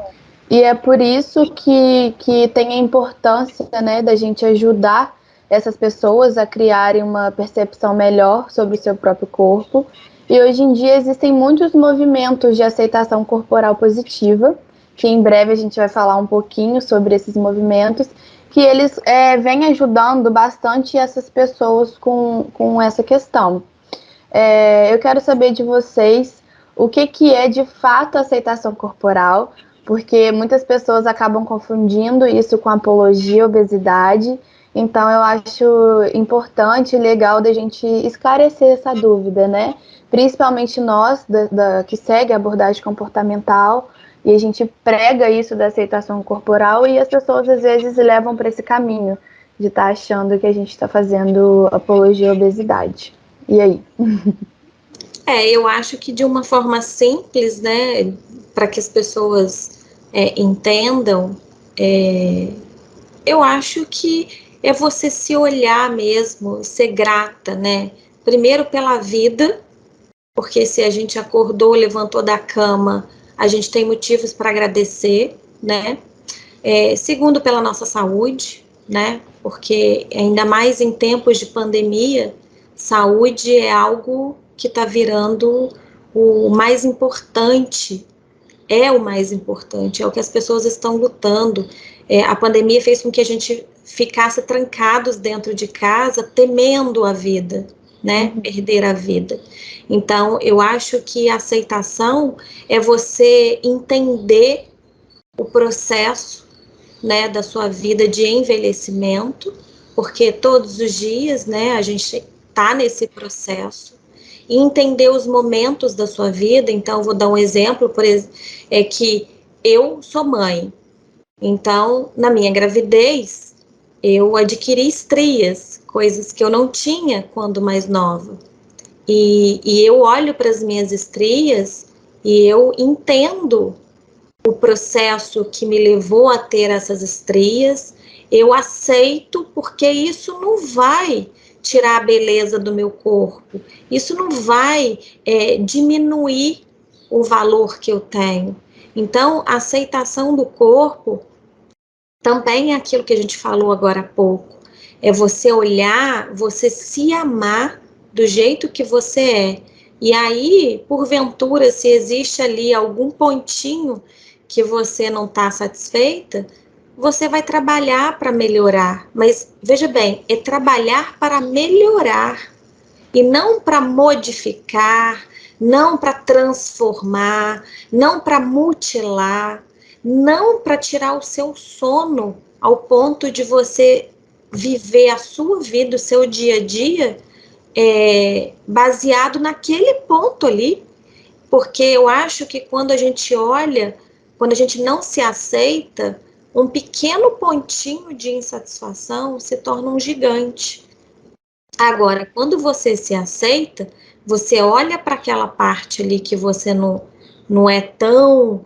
E é por isso que tem a importância, né, da gente ajudar essas pessoas a criarem uma percepção melhor sobre o seu próprio corpo. E hoje em dia existem muitos movimentos de aceitação corporal positiva, que em breve a gente vai falar um pouquinho sobre esses movimentos, que eles vêm ajudando bastante essas pessoas com essa questão. Eu quero saber de vocês o que é de fato aceitação corporal, porque muitas pessoas acabam confundindo isso com apologia à obesidade. Então, eu acho importante e legal da gente esclarecer essa dúvida, né? Principalmente nós, que segue a abordagem comportamental, e a gente prega isso da aceitação corporal e as pessoas às vezes levam para esse caminho de estar achando que a gente está fazendo apologia à obesidade. E aí? Eu acho que de uma forma simples, né, para que as pessoas entendam, eu acho que é você se olhar mesmo, ser grata, né? Primeiro pela vida, porque se a gente acordou, levantou da cama, a gente tem motivos para agradecer, né? Segundo, pela nossa saúde, né? Porque ainda mais em tempos de pandemia, saúde é algo que está virando o mais importante, é o mais importante, é o que as pessoas estão lutando. A pandemia fez com que a gente ficasse trancados dentro de casa, temendo a vida, né? Perder a vida. Então, eu acho que a aceitação é você entender o processo, né, da sua vida de envelhecimento, porque todos os dias, né, a gente está nesse processo, e entender os momentos da sua vida. Então, vou dar um exemplo, que eu sou mãe, então, na minha gravidez, eu adquiri estrias, coisas que eu não tinha quando mais nova, e eu olho para as minhas estrias e eu entendo o processo que me levou a ter essas estrias, eu aceito, porque isso não vai tirar a beleza do meu corpo, isso não vai diminuir o valor que eu tenho. Então, a aceitação do corpo também é aquilo que a gente falou agora há pouco, é você olhar, você se amar do jeito que você é. E aí, porventura, se existe ali algum pontinho que você não está satisfeita, você vai trabalhar para melhorar. Mas, veja bem, é trabalhar para melhorar e não para modificar, não para transformar, não para mutilar, não para tirar o seu sono ao ponto de você viver a sua vida, o seu dia a dia, baseado naquele ponto ali, porque eu acho que quando a gente olha, quando a gente não se aceita, um pequeno pontinho de insatisfação se torna um gigante. Agora, quando você se aceita, você olha para aquela parte ali que você não é tão,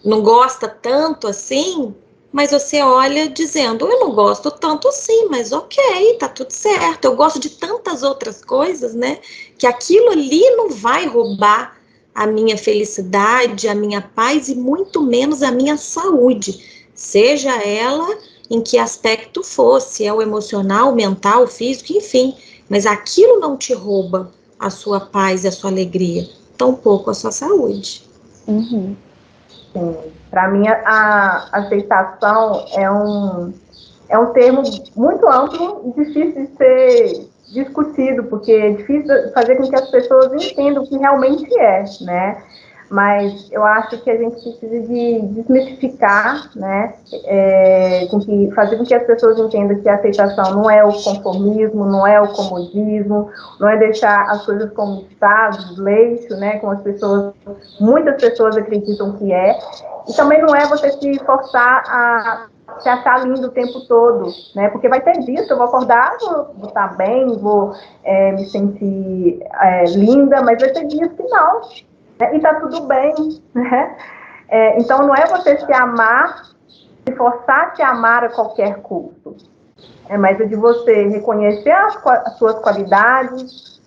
não gosta tanto assim, mas você olha dizendo, eu não gosto tanto assim, mas ok, tá tudo certo. Eu gosto de tantas outras coisas, né? Que aquilo ali não vai roubar a minha felicidade, a minha paz e muito menos a minha saúde, seja ela em que aspecto for, se é o emocional, mental, físico, enfim. Mas aquilo não te rouba a sua paz e a sua alegria, tampouco a sua saúde. Uhum. Sim. Para mim, a aceitação é um termo muito amplo e difícil de ser discutido, porque é difícil fazer com que as pessoas entendam o que realmente é, né? Mas eu acho que a gente precisa de desmistificar, né? Fazer com que as pessoas entendam que a aceitação não é o conformismo, não é o comodismo, não é deixar as coisas como está, desleixo, né? Como muitas pessoas acreditam que é. E também não é você se forçar a se achar lindo o tempo todo, né? Porque vai ter dias que eu vou acordar, vou estar bem, vou me sentir linda, mas vai ter dias que não, né? E tá tudo bem, né? Então não é você se amar, se forçar a se amar a qualquer custo, mas é de você reconhecer as suas qualidades,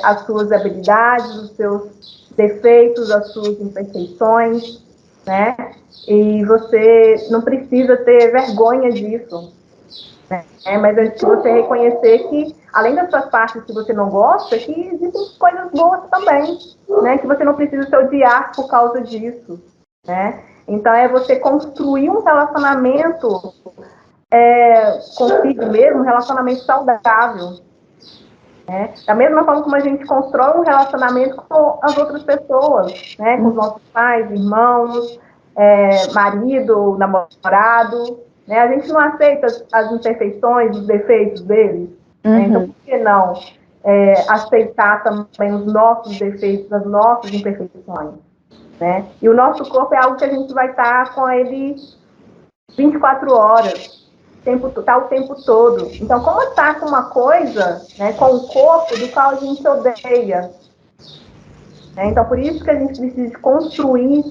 as suas habilidades, os seus defeitos, as suas imperfeições, né? E você não precisa ter vergonha disso, né? Mas é de você reconhecer que, além das suas partes que você não gosta, que existem coisas boas também, né? Que você não precisa se odiar por causa disso, né? Então, é você construir um relacionamento consigo mesmo, um relacionamento saudável, né? Da mesma forma como a gente constrói um relacionamento com as outras pessoas, né? Com os nossos pais, irmãos, marido, namorado, né? A gente não aceita as imperfeições, os defeitos deles, né? Então por que não aceitar também os nossos defeitos, as nossas imperfeições, né? E o nosso corpo é algo que a gente vai estar com ele 24 horas, tá o tempo todo. Então, como está com uma coisa, né, com o corpo do qual a gente odeia? Né? Então, por isso que a gente precisa construir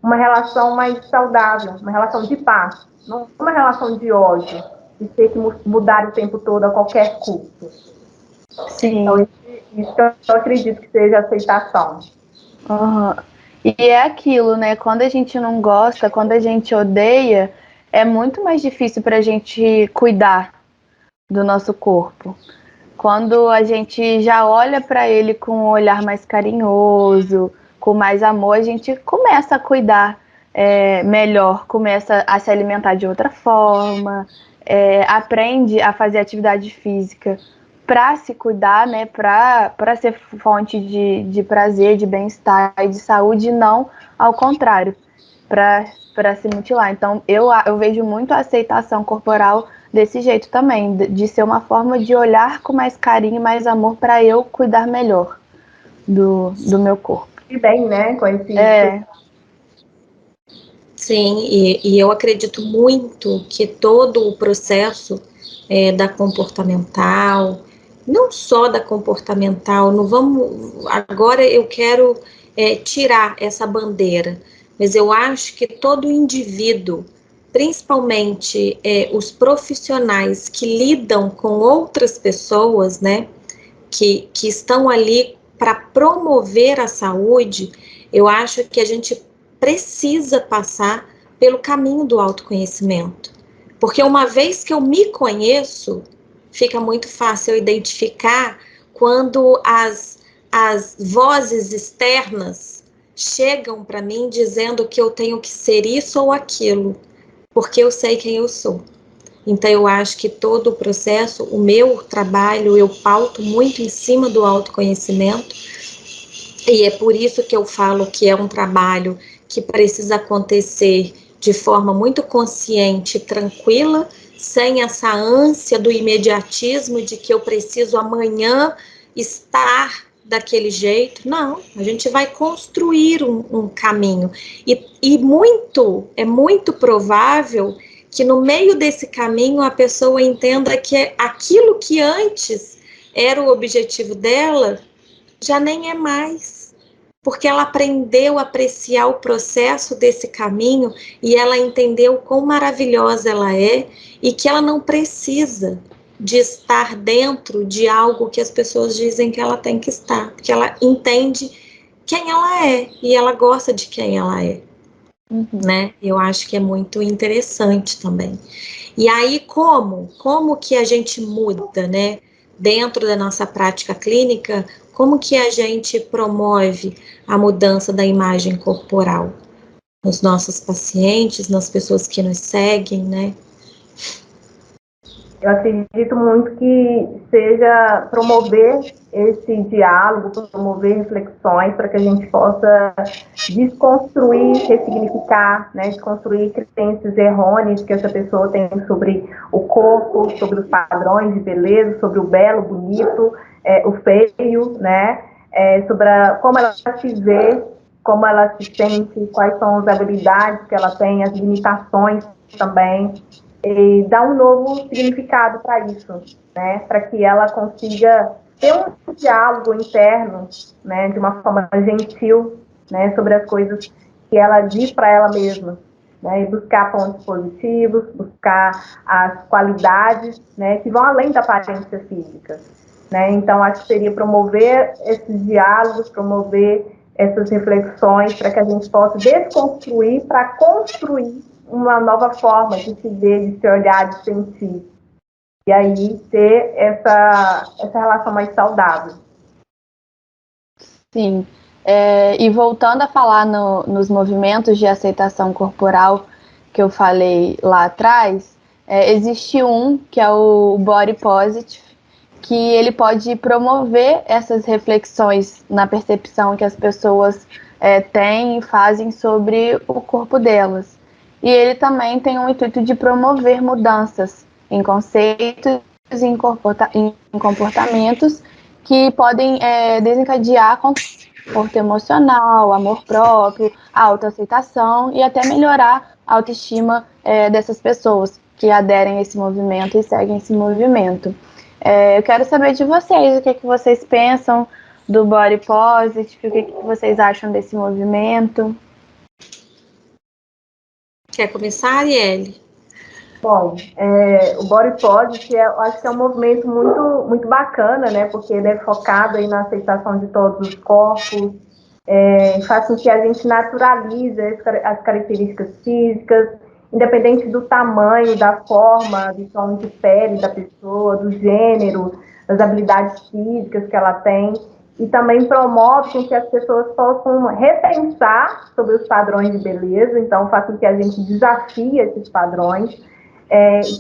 uma relação mais saudável, uma relação de paz, não uma relação de ódio, de ter que mudar o tempo todo a qualquer custo. Sim. Então, isso que eu acredito que seja aceitação. Uhum. E é aquilo, né? Quando a gente não gosta, quando a gente odeia, é muito mais difícil para a gente cuidar do nosso corpo. Quando a gente já olha para ele com um olhar mais carinhoso, com mais amor, a gente começa a cuidar melhor, começa a se alimentar de outra forma, aprende a fazer atividade física para se cuidar, né, para ser fonte de prazer, de bem-estar e de saúde, e não ao contrário, para se mutilar. Então, eu vejo muito a aceitação corporal desse jeito também, de ser uma forma de olhar com mais carinho e mais amor para eu cuidar melhor do meu corpo. E bem, né, com esse... Sim, e eu acredito muito que todo o processo da comportamental, não só da comportamental, não vamos, agora eu quero tirar essa bandeira, mas eu acho que todo indivíduo, principalmente os profissionais que lidam com outras pessoas, né, que estão ali para promover a saúde, eu acho que a gente precisa passar pelo caminho do autoconhecimento. Porque uma vez que eu me conheço, fica muito fácil eu identificar quando as vozes externas chegam para mim dizendo que eu tenho que ser isso ou aquilo, porque eu sei quem eu sou. Então, eu acho que todo o processo, o meu trabalho, eu pauto muito em cima do autoconhecimento, e é por isso que eu falo que é um trabalho que precisa acontecer de forma muito consciente, tranquila, sem essa ânsia do imediatismo de que eu preciso amanhã estar daquele jeito. Não, a gente vai construir um caminho. E é muito provável que no meio desse caminho a pessoa entenda que aquilo que antes era o objetivo dela já nem é mais, porque ela aprendeu a apreciar o processo desse caminho e ela entendeu quão maravilhosa ela é e que ela não precisa de estar dentro de algo que as pessoas dizem que ela tem que estar, porque ela entende quem ela é e ela gosta de quem ela é. Né? Eu acho que é muito interessante também. E aí, como que a gente muda, né? Dentro da nossa prática clínica, como que a gente promove a mudança da imagem corporal nos nossos pacientes, nas pessoas que nos seguem, né? Eu acredito muito que seja promover esse diálogo, promover reflexões para que a gente possa desconstruir, ressignificar, né, desconstruir crenças errôneas que essa pessoa tem sobre o corpo, sobre os padrões de beleza, sobre o belo, o bonito, o feio, né, sobre como ela se vê, como ela se sente, quais são as habilidades que ela tem, as limitações também. E dar um novo significado para isso, né? Para que ela consiga ter um diálogo interno, né? De uma forma gentil, né? Sobre as coisas que ela diz para ela mesma, né? E buscar pontos positivos, buscar as qualidades, né? Que vão além da aparência física, né? Então acho que seria promover esses diálogos, promover essas reflexões para que a gente possa desconstruir para construir uma nova forma de se ver, de se olhar, de sentir. E aí ter essa relação mais saudável. Sim. E voltando a falar nos movimentos de aceitação corporal que eu falei lá atrás, existe um que é o Body Positive, que ele pode promover essas reflexões na percepção que as pessoas têm e fazem sobre o corpo delas. E ele também tem o intuito de promover mudanças em conceitos e em comportamentos que podem desencadear conforto emocional, amor próprio, autoaceitação e até melhorar a autoestima dessas pessoas que aderem a esse movimento e seguem esse movimento. Eu quero saber de vocês, o que vocês pensam do Body Positive, o que vocês acham desse movimento. Quer começar, Arielle? Bom, o Body Positive, eu acho que é um movimento muito, muito bacana, né? Porque ele é focado aí na aceitação de todos os corpos, faz com que a gente naturalize as características físicas, independente do tamanho, da forma, do tom de pele da pessoa, do gênero, das habilidades físicas que ela tem. E também promove com que as pessoas possam repensar sobre os padrões de beleza, então faz com que a gente desafie esses padrões,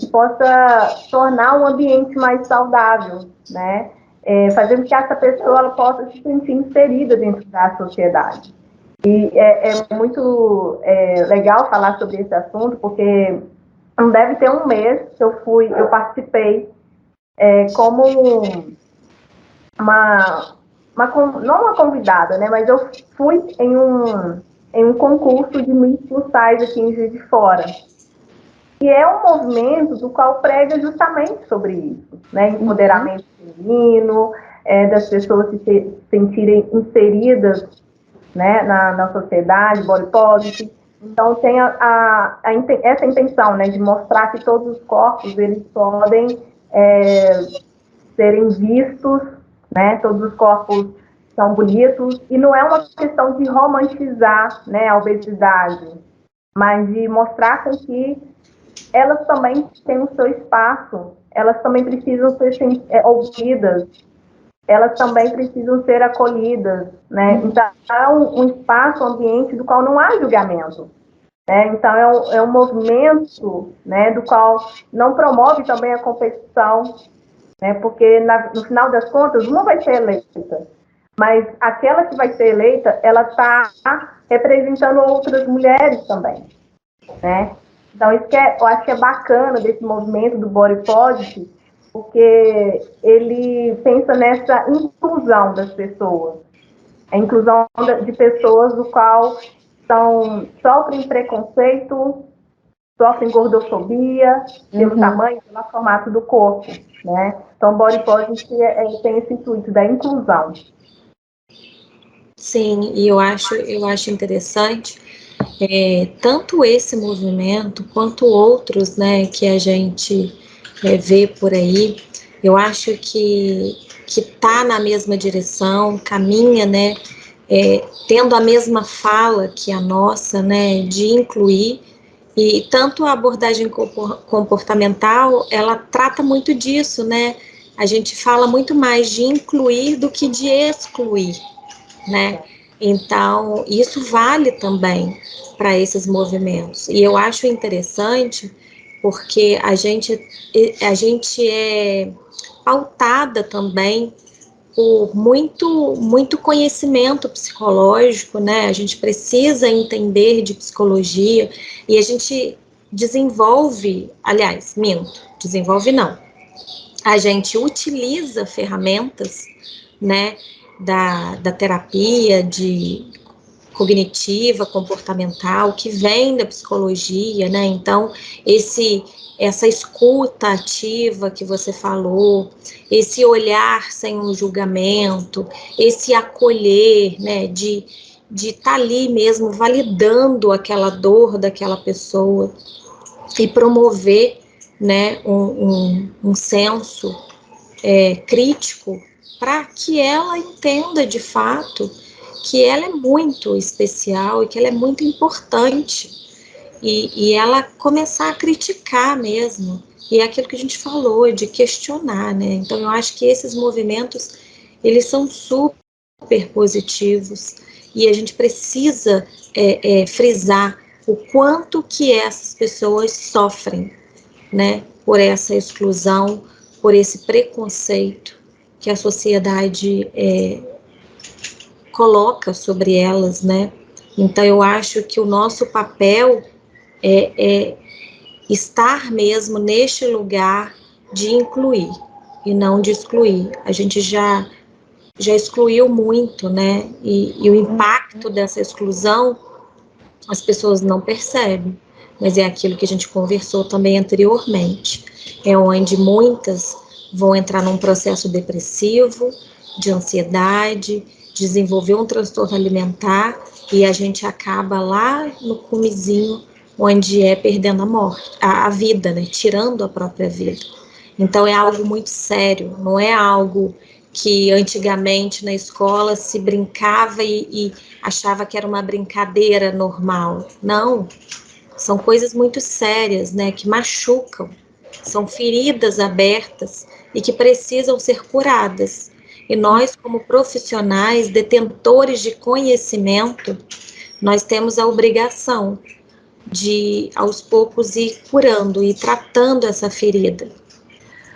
que possa tornar um ambiente mais saudável, né? Fazendo que essa pessoa ela possa se sentir inserida dentro da sociedade. E é muito legal falar sobre esse assunto, porque não deve ter um mês que eu participei como não uma convidada, né? Mas eu fui em um concurso de Miss Plus Size aqui em Juiz de Fora. E é um movimento do qual prega justamente sobre isso, né? Empoderamento feminino, das pessoas se sentirem inseridas, né, na sociedade, body positive. Então tem essa intenção, né, de mostrar que todos os corpos eles podem serem vistos, né? Todos os corpos são bonitos e não é uma questão de romantizar, né, a obesidade, mas de mostrar com que elas também têm o seu espaço, elas também precisam ser ouvidas, elas também precisam ser acolhidas, né? Então, é um espaço, um ambiente do qual não há julgamento, né? Então, é um movimento, né, do qual não promove também a competição, né? Porque, no final das contas, uma vai ser eleita, mas aquela que vai ser eleita, ela está representando outras mulheres também, né? Então, isso que eu acho que é bacana desse movimento do Body Positive, porque ele pensa nessa inclusão das pessoas. A inclusão de pessoas do qual sofrem preconceito, sofrem gordofobia pelo tamanho, pelo formato do corpo, né? Então, o Body Positive tem esse intuito da inclusão. Sim, e eu acho interessante tanto esse movimento quanto outros, né, que a gente vê por aí. Eu acho que tá na mesma direção, caminha, né, tendo a mesma fala que a nossa, né, de incluir. E tanto a abordagem comportamental, ela trata muito disso, né? A gente fala muito mais de incluir do que de excluir, né? Então, isso vale também para esses movimentos. E eu acho interessante porque a gente é pautada também por muito conhecimento psicológico, né? A gente precisa entender de psicologia e a gente desenvolve, aliás, desenvolve não. A gente utiliza ferramentas, né, da terapia cognitiva, comportamental, que vem da psicologia, né? Então, essa escuta ativa que você falou, esse olhar sem um julgamento, esse acolher, né? De estar ali mesmo validando aquela dor daquela pessoa e promover, né? Um senso crítico para que ela entenda de fato que ela é muito especial e que ela é muito importante, e ela começar a criticar mesmo, e é aquilo que a gente falou, de questionar, né? Então eu acho que esses movimentos, eles são super positivos, e a gente precisa frisar o quanto que essas pessoas sofrem, né, por essa exclusão, por esse preconceito que a sociedade coloca sobre elas, né? Então eu acho que o nosso papel é estar mesmo neste lugar de incluir e não de excluir. A gente já excluiu muito, né? E o impacto dessa exclusão as pessoas não percebem, mas é aquilo que a gente conversou também anteriormente. É onde muitas vão entrar num processo depressivo, de ansiedade, desenvolver um transtorno alimentar, e a gente acaba lá no cumezinho, onde perdendo a vida, né? Tirando a própria vida. Então é algo muito sério, não é algo que antigamente na escola se brincava e achava que era uma brincadeira normal. Não, são coisas muito sérias, né, que machucam, são feridas abertas e que precisam ser curadas. E nós, como profissionais, detentores de conhecimento, nós temos a obrigação de, aos poucos, ir curando e tratando essa ferida.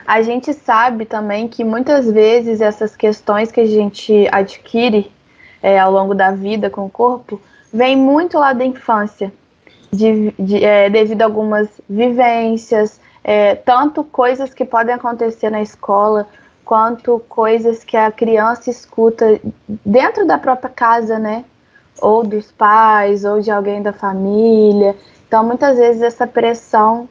A gente sabe também que muitas vezes essas questões que a gente adquire ao longo da vida com o corpo vem muito lá da infância, devido a algumas vivências, tanto coisas que podem acontecer na escola, quanto coisas que a criança escuta dentro da própria casa, né? Ou dos pais, ou de alguém da família. Então, muitas vezes, essa pressão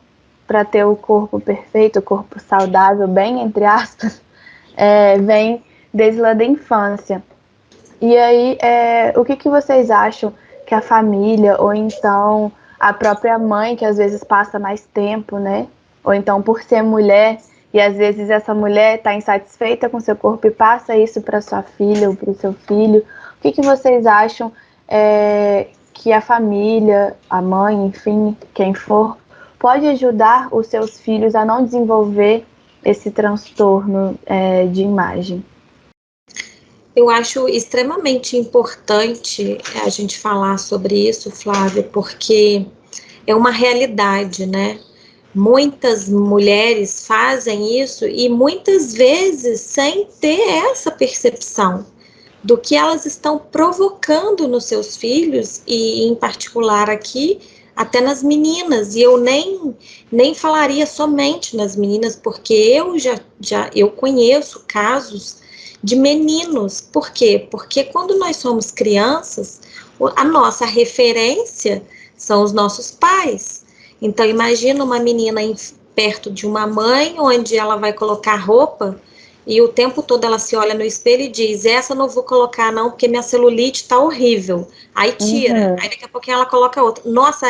para ter o corpo perfeito, o corpo saudável, bem entre aspas, vem desde lá da infância. E aí, o que vocês acham que a família, ou então a própria mãe, que às vezes passa mais tempo, né? Ou então por ser mulher, e às vezes essa mulher está insatisfeita com seu corpo e passa isso para sua filha ou para o seu filho. O que vocês acham que a família, a mãe, enfim, quem for, pode ajudar os seus filhos a não desenvolver esse transtorno de imagem? Eu acho extremamente importante a gente falar sobre isso, Flávia, porque é uma realidade, né? Muitas mulheres fazem isso e muitas vezes sem ter essa percepção do que elas estão provocando nos seus filhos, e em particular aqui até nas meninas, e eu nem falaria somente nas meninas, porque eu conheço casos de meninos. Por quê? Porque quando nós somos crianças, a nossa referência são os nossos pais. Então, imagina uma menina perto de uma mãe, onde ela vai colocar roupa, e o tempo todo ela se olha no espelho e diz, essa eu não vou colocar não, porque minha celulite tá horrível. Aí tira, aí daqui a pouquinho ela coloca outra. Nossa,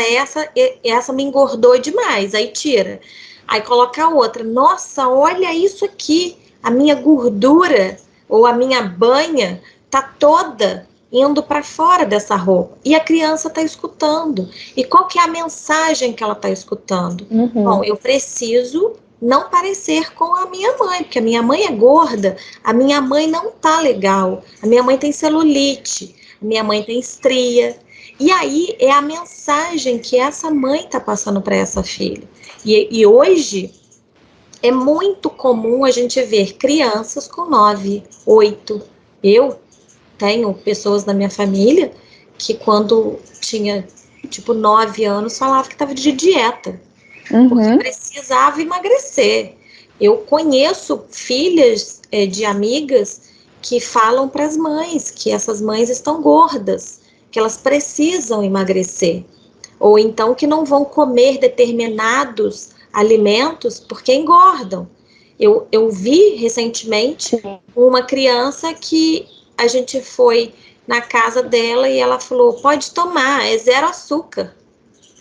essa me engordou demais, aí tira. Aí coloca outra. Nossa, olha isso aqui, a minha gordura ou a minha banha tá toda indo para fora dessa roupa. E a criança tá escutando. E qual que é a mensagem que ela tá escutando? Bom, eu preciso não parecer com a minha mãe, porque a minha mãe é gorda, a minha mãe não tá legal, a minha mãe tem celulite, a minha mãe tem estria. E aí é a mensagem que essa mãe tá passando para essa filha. E hoje é muito comum a gente ver crianças com 9, 8. Eu tenho pessoas na minha família que quando tinha tipo 9 anos falava que estava de dieta. Porque precisava emagrecer. Eu conheço filhas de amigas que falam para as mães que essas mães estão gordas, que elas precisam emagrecer. Ou então que não vão comer determinados alimentos porque engordam. Eu vi recentemente uma criança que a gente foi na casa dela e ela falou, pode tomar, é 0 açúcar.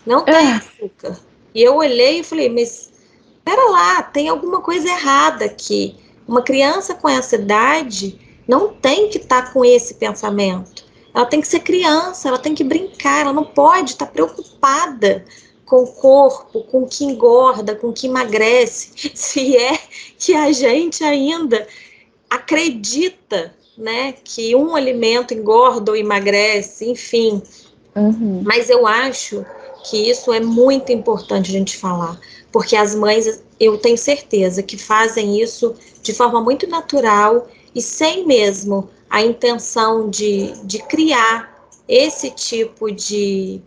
Não tem açúcar. E eu olhei e falei, mas espera lá, tem alguma coisa errada aqui. Uma criança com essa idade não tem que estar com esse pensamento. Ela tem que ser criança, ela tem que brincar, ela não pode estar preocupada com o corpo, com o que engorda, com o que emagrece. Se é que a gente ainda acredita, né, que um alimento engorda ou emagrece, enfim. Mas eu acho que isso é muito importante a gente falar, porque as mães, eu tenho certeza que fazem isso de forma muito natural e sem mesmo a intenção de criar esse tipo de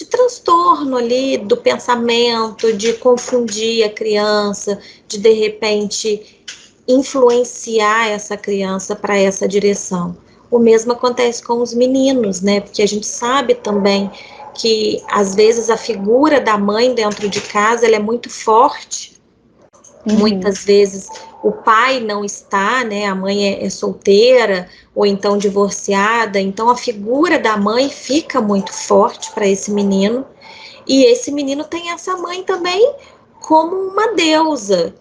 transtorno ali do pensamento, de confundir a criança, de repente influenciar essa criança para essa direção. O mesmo acontece com os meninos, né? Porque a gente sabe também que às vezes a figura da mãe dentro de casa ela é muito forte. Muitas vezes o pai não está, né? A mãe é solteira ou então divorciada, então a figura da mãe fica muito forte para esse menino. E esse menino tem essa mãe também como uma deusa,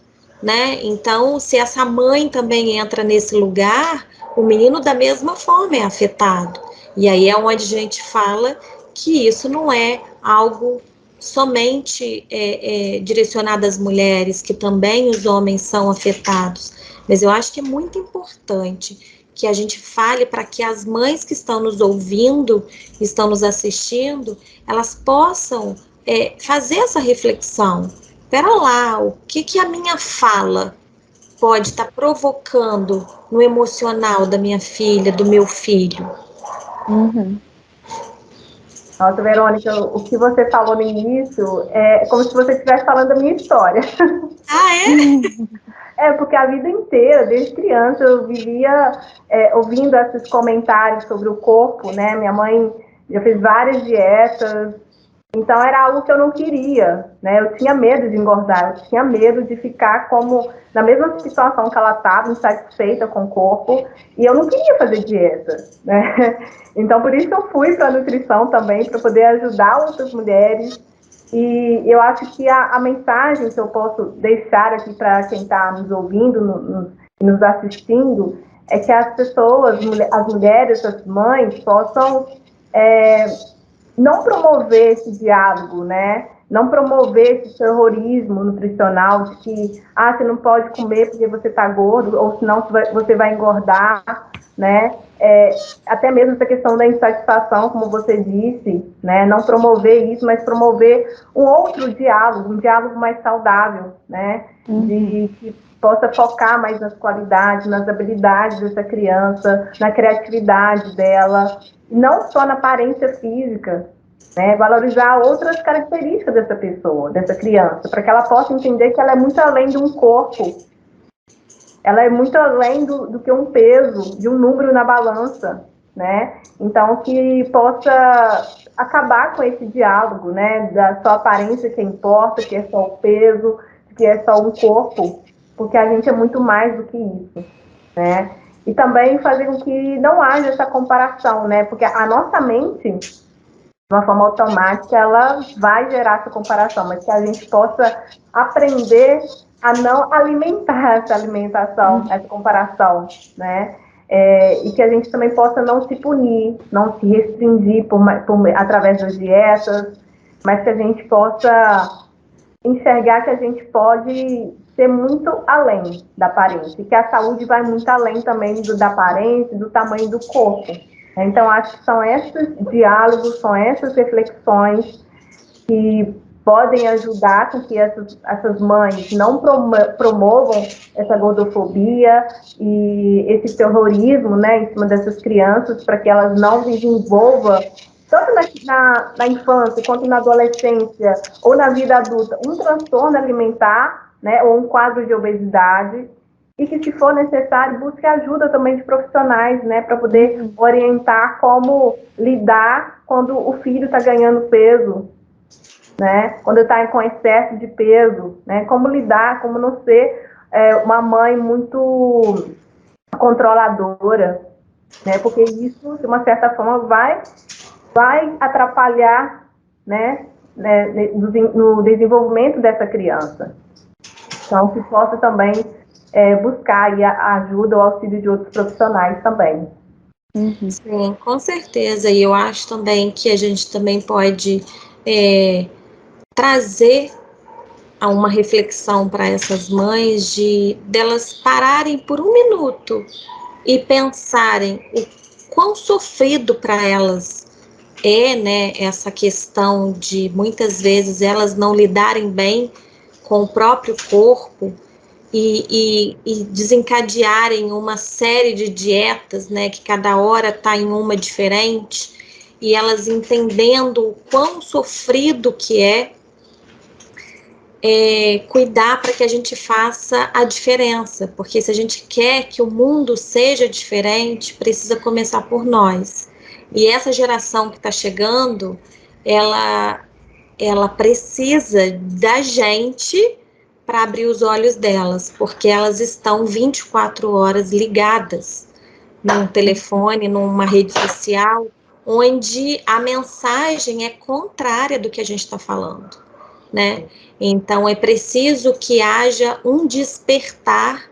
né? Então, se essa mãe também entra nesse lugar, o menino da mesma forma é afetado. E aí é onde a gente fala que isso não é algo somente direcionado às mulheres, que também os homens são afetados. Mas eu acho que é muito importante que a gente fale para que as mães que estão nos ouvindo, estão nos assistindo, elas possam fazer essa reflexão. Espera lá, o que a minha fala pode estar provocando no emocional da minha filha, do meu filho? Nossa, Verônica, o que você falou no início é como se você estivesse falando da minha história. Ah, é? É, porque a vida inteira, desde criança, eu vivia ouvindo esses comentários sobre o corpo, né? Minha mãe já fez várias dietas, então era algo que eu não queria, né? Eu tinha medo de engordar, eu tinha medo de ficar como na mesma situação que ela estava, insatisfeita com o corpo, e eu não queria fazer dieta, né? Então por isso que eu fui para a nutrição também, para poder ajudar outras mulheres. E eu acho que a mensagem que eu posso deixar aqui para quem está nos ouvindo e nos assistindo é que as pessoas, as mulheres, as mães, possam não promover esse diálogo, né? Não promover esse terrorismo nutricional de que você não pode comer porque você está gordo, ou senão você vai engordar, né? Até mesmo essa questão da insatisfação, como você disse, né? Não promover isso, mas promover um outro diálogo, um diálogo mais saudável, né? De que possa focar mais nas qualidades, nas habilidades dessa criança, na criatividade dela, não só na aparência física, né? Valorizar outras características dessa pessoa, dessa criança, para que ela possa entender que ela é muito além de um corpo, ela é muito além do que um peso, de um número na balança, né? Então, que possa acabar com esse diálogo, né? Da só aparência que importa, que é só o peso, que é só um corpo, porque a gente é muito mais do que isso, né? E também fazer com que não haja essa comparação, né? Porque a nossa mente, de uma forma automática, ela vai gerar essa comparação, mas que a gente possa aprender a não alimentar essa alimentação, essa comparação, né? E que a gente também possa não se punir, não se restringir através das dietas, mas que a gente possa enxergar que a gente pode ser muito além da aparência, e que a saúde vai muito além também da aparência, do tamanho do corpo. Então, acho que são esses diálogos, são essas reflexões que podem ajudar com que essas mães não promovam essa gordofobia e esse terrorismo, né, em cima dessas crianças, para que elas não desenvolvam, tanto na infância quanto na adolescência ou na vida adulta, um transtorno alimentar, né, ou um quadro de obesidade, e que, se for necessário, busque ajuda também de profissionais, né, para poder orientar como lidar quando o filho está ganhando peso, né, quando está com excesso de peso, né, como lidar, como não ser uma mãe muito controladora, né, porque isso, de uma certa forma, vai atrapalhar, né, no desenvolvimento dessa criança. Então, que possa também buscar aí a ajuda ou auxílio de outros profissionais também. Sim, com certeza. E eu acho também que a gente também pode trazer a uma reflexão para essas mães delas pararem por um minuto e pensarem o quão sofrido para elas né, essa questão de muitas vezes elas não lidarem bem com o próprio corpo e desencadearem uma série de dietas, né, que cada hora está em uma diferente, e elas entendendo o quão sofrido que cuidar para que a gente faça a diferença, porque se a gente quer que o mundo seja diferente, precisa começar por nós. E essa geração que está chegando, ela precisa da gente para abrir os olhos delas, porque elas estão 24 horas ligadas num telefone, numa rede social, onde a mensagem é contrária do que a gente está falando, né? Então, é preciso que haja um despertar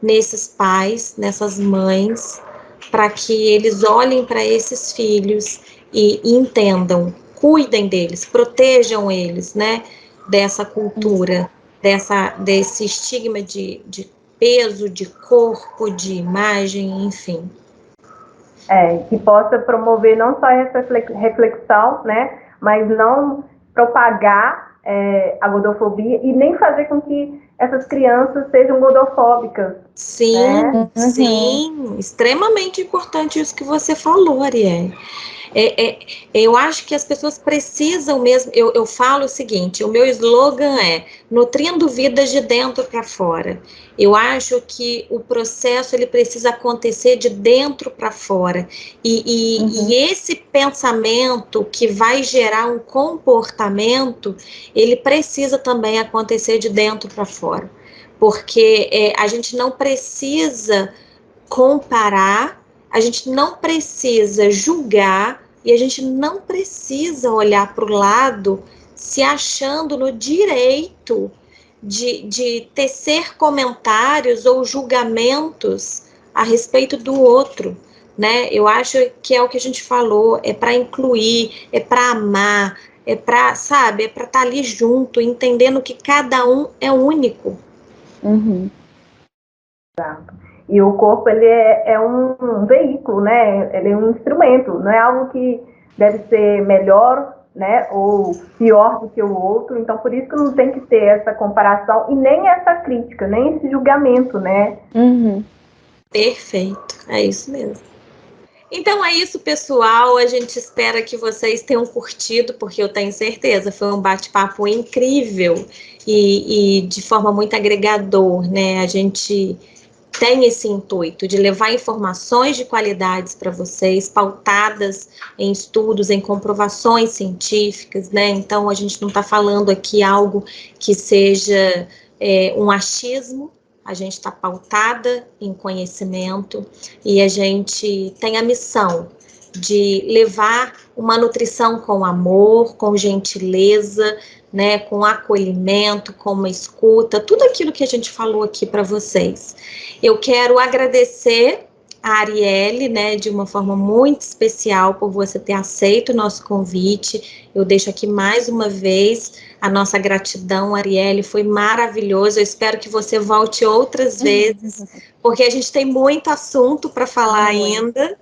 nesses pais, nessas mães, para que eles olhem para esses filhos e entendam, cuidem deles, protejam eles, né, dessa cultura, desse estigma de peso, de corpo, de imagem, enfim. Que possa promover não só essa reflexão, né, mas não propagar a gordofobia e nem fazer com que essas crianças sejam gordofóbicas. Sim, né? Sim, extremamente importante isso que você falou, Ariel. Eu acho que as pessoas precisam mesmo, eu falo o seguinte, o meu slogan é nutrindo vidas de dentro para fora. Eu acho que o processo ele precisa acontecer de dentro para fora, e esse pensamento que vai gerar um comportamento, ele precisa também acontecer de dentro para fora, porque a gente não precisa comparar, a gente não precisa julgar, e a gente não precisa olhar para o lado se achando no direito de tecer comentários ou julgamentos a respeito do outro, né? Eu acho que é o que a gente falou, é para incluir, é para amar, é para, sabe, é para estar ali junto, entendendo que cada um é único. Exato. E o corpo, ele é um veículo, né? Ele é um instrumento, não é algo que deve ser melhor, né? Ou pior do que o outro. Então, por isso que não tem que ter essa comparação e nem essa crítica, nem esse julgamento, né? Perfeito, é isso mesmo. Então é isso, pessoal. A gente espera que vocês tenham curtido, porque eu tenho certeza, foi um bate-papo incrível e de forma muito agregador, né? A gente tem esse intuito de levar informações de qualidades para vocês, pautadas em estudos, em comprovações científicas, né? Então, a gente não está falando aqui algo que seja um achismo, a gente está pautada em conhecimento e a gente tem a missão de levar uma nutrição com amor, com gentileza, né, com acolhimento, com uma escuta, tudo aquilo que a gente falou aqui para vocês. Eu quero agradecer a Arielle, né, de uma forma muito especial por você ter aceito o nosso convite. Eu deixo aqui mais uma vez a nossa gratidão, Arielle, foi maravilhoso. Eu espero que você volte outras vezes, porque a gente tem muito assunto para falar ainda.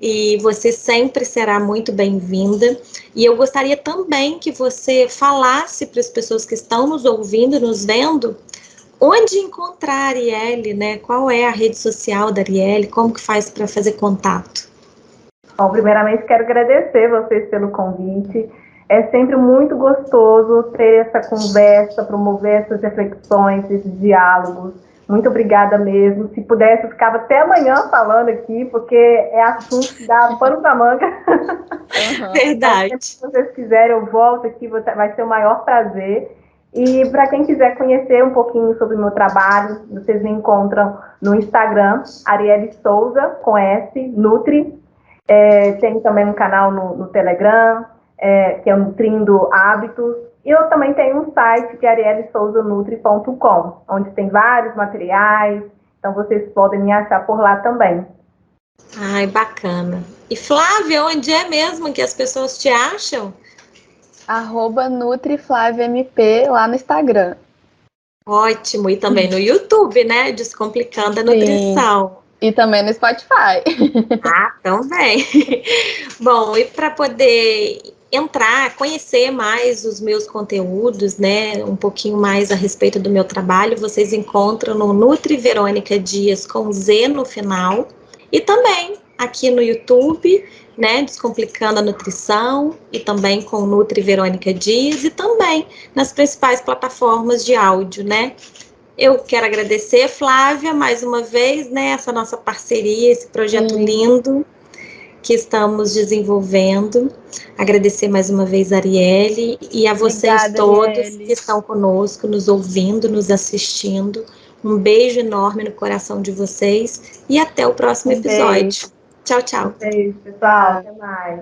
E você sempre será muito bem-vinda. E eu gostaria também que você falasse para as pessoas que estão nos ouvindo, nos vendo, onde encontrar a Arielle, né? Qual é a rede social da Arielle? Como que faz para fazer contato? Bom, primeiramente quero agradecer vocês pelo convite. É sempre muito gostoso ter essa conversa, promover essas reflexões, esses diálogos. Muito obrigada mesmo. Se pudesse, eu ficava até amanhã falando aqui, porque é assunto que dá pano pra manga. Uhum. Verdade. Então, se vocês quiserem, eu volto aqui, vai ser o maior prazer. E para quem quiser conhecer um pouquinho sobre o meu trabalho, vocês me encontram no Instagram, Arielle Souza, com S, Nutri. Tem também um canal no Telegram, que é o Nutrindo Hábitos. E eu também tenho um site que é ariellesouzanutri.com, onde tem vários materiais, então vocês podem me achar por lá também. Ai, bacana. E Flávia, onde é mesmo que as pessoas te acham? @NutriFlaviaMP lá no Instagram. Ótimo, e também no YouTube, né? Descomplicando a Nutrição. E também no Spotify. Ah, também. Bom, e para poder entrar, conhecer mais os meus conteúdos, né, um pouquinho mais a respeito do meu trabalho, vocês encontram no Nutri Verônica Dias com Z no final, e também aqui no YouTube, né, Descomplicando a Nutrição, e também com Nutri Verônica Dias, e também nas principais plataformas de áudio, né. Eu quero agradecer, Flávia, mais uma vez, né, essa nossa parceria, esse projeto lindo que estamos desenvolvendo. Agradecer mais uma vez a Arielle e a vocês todos Arielle, que estão conosco, nos ouvindo, nos assistindo. Um beijo enorme no coração de vocês e até o próximo episódio. Tchau, tchau. Beijo, pessoal. Até mais.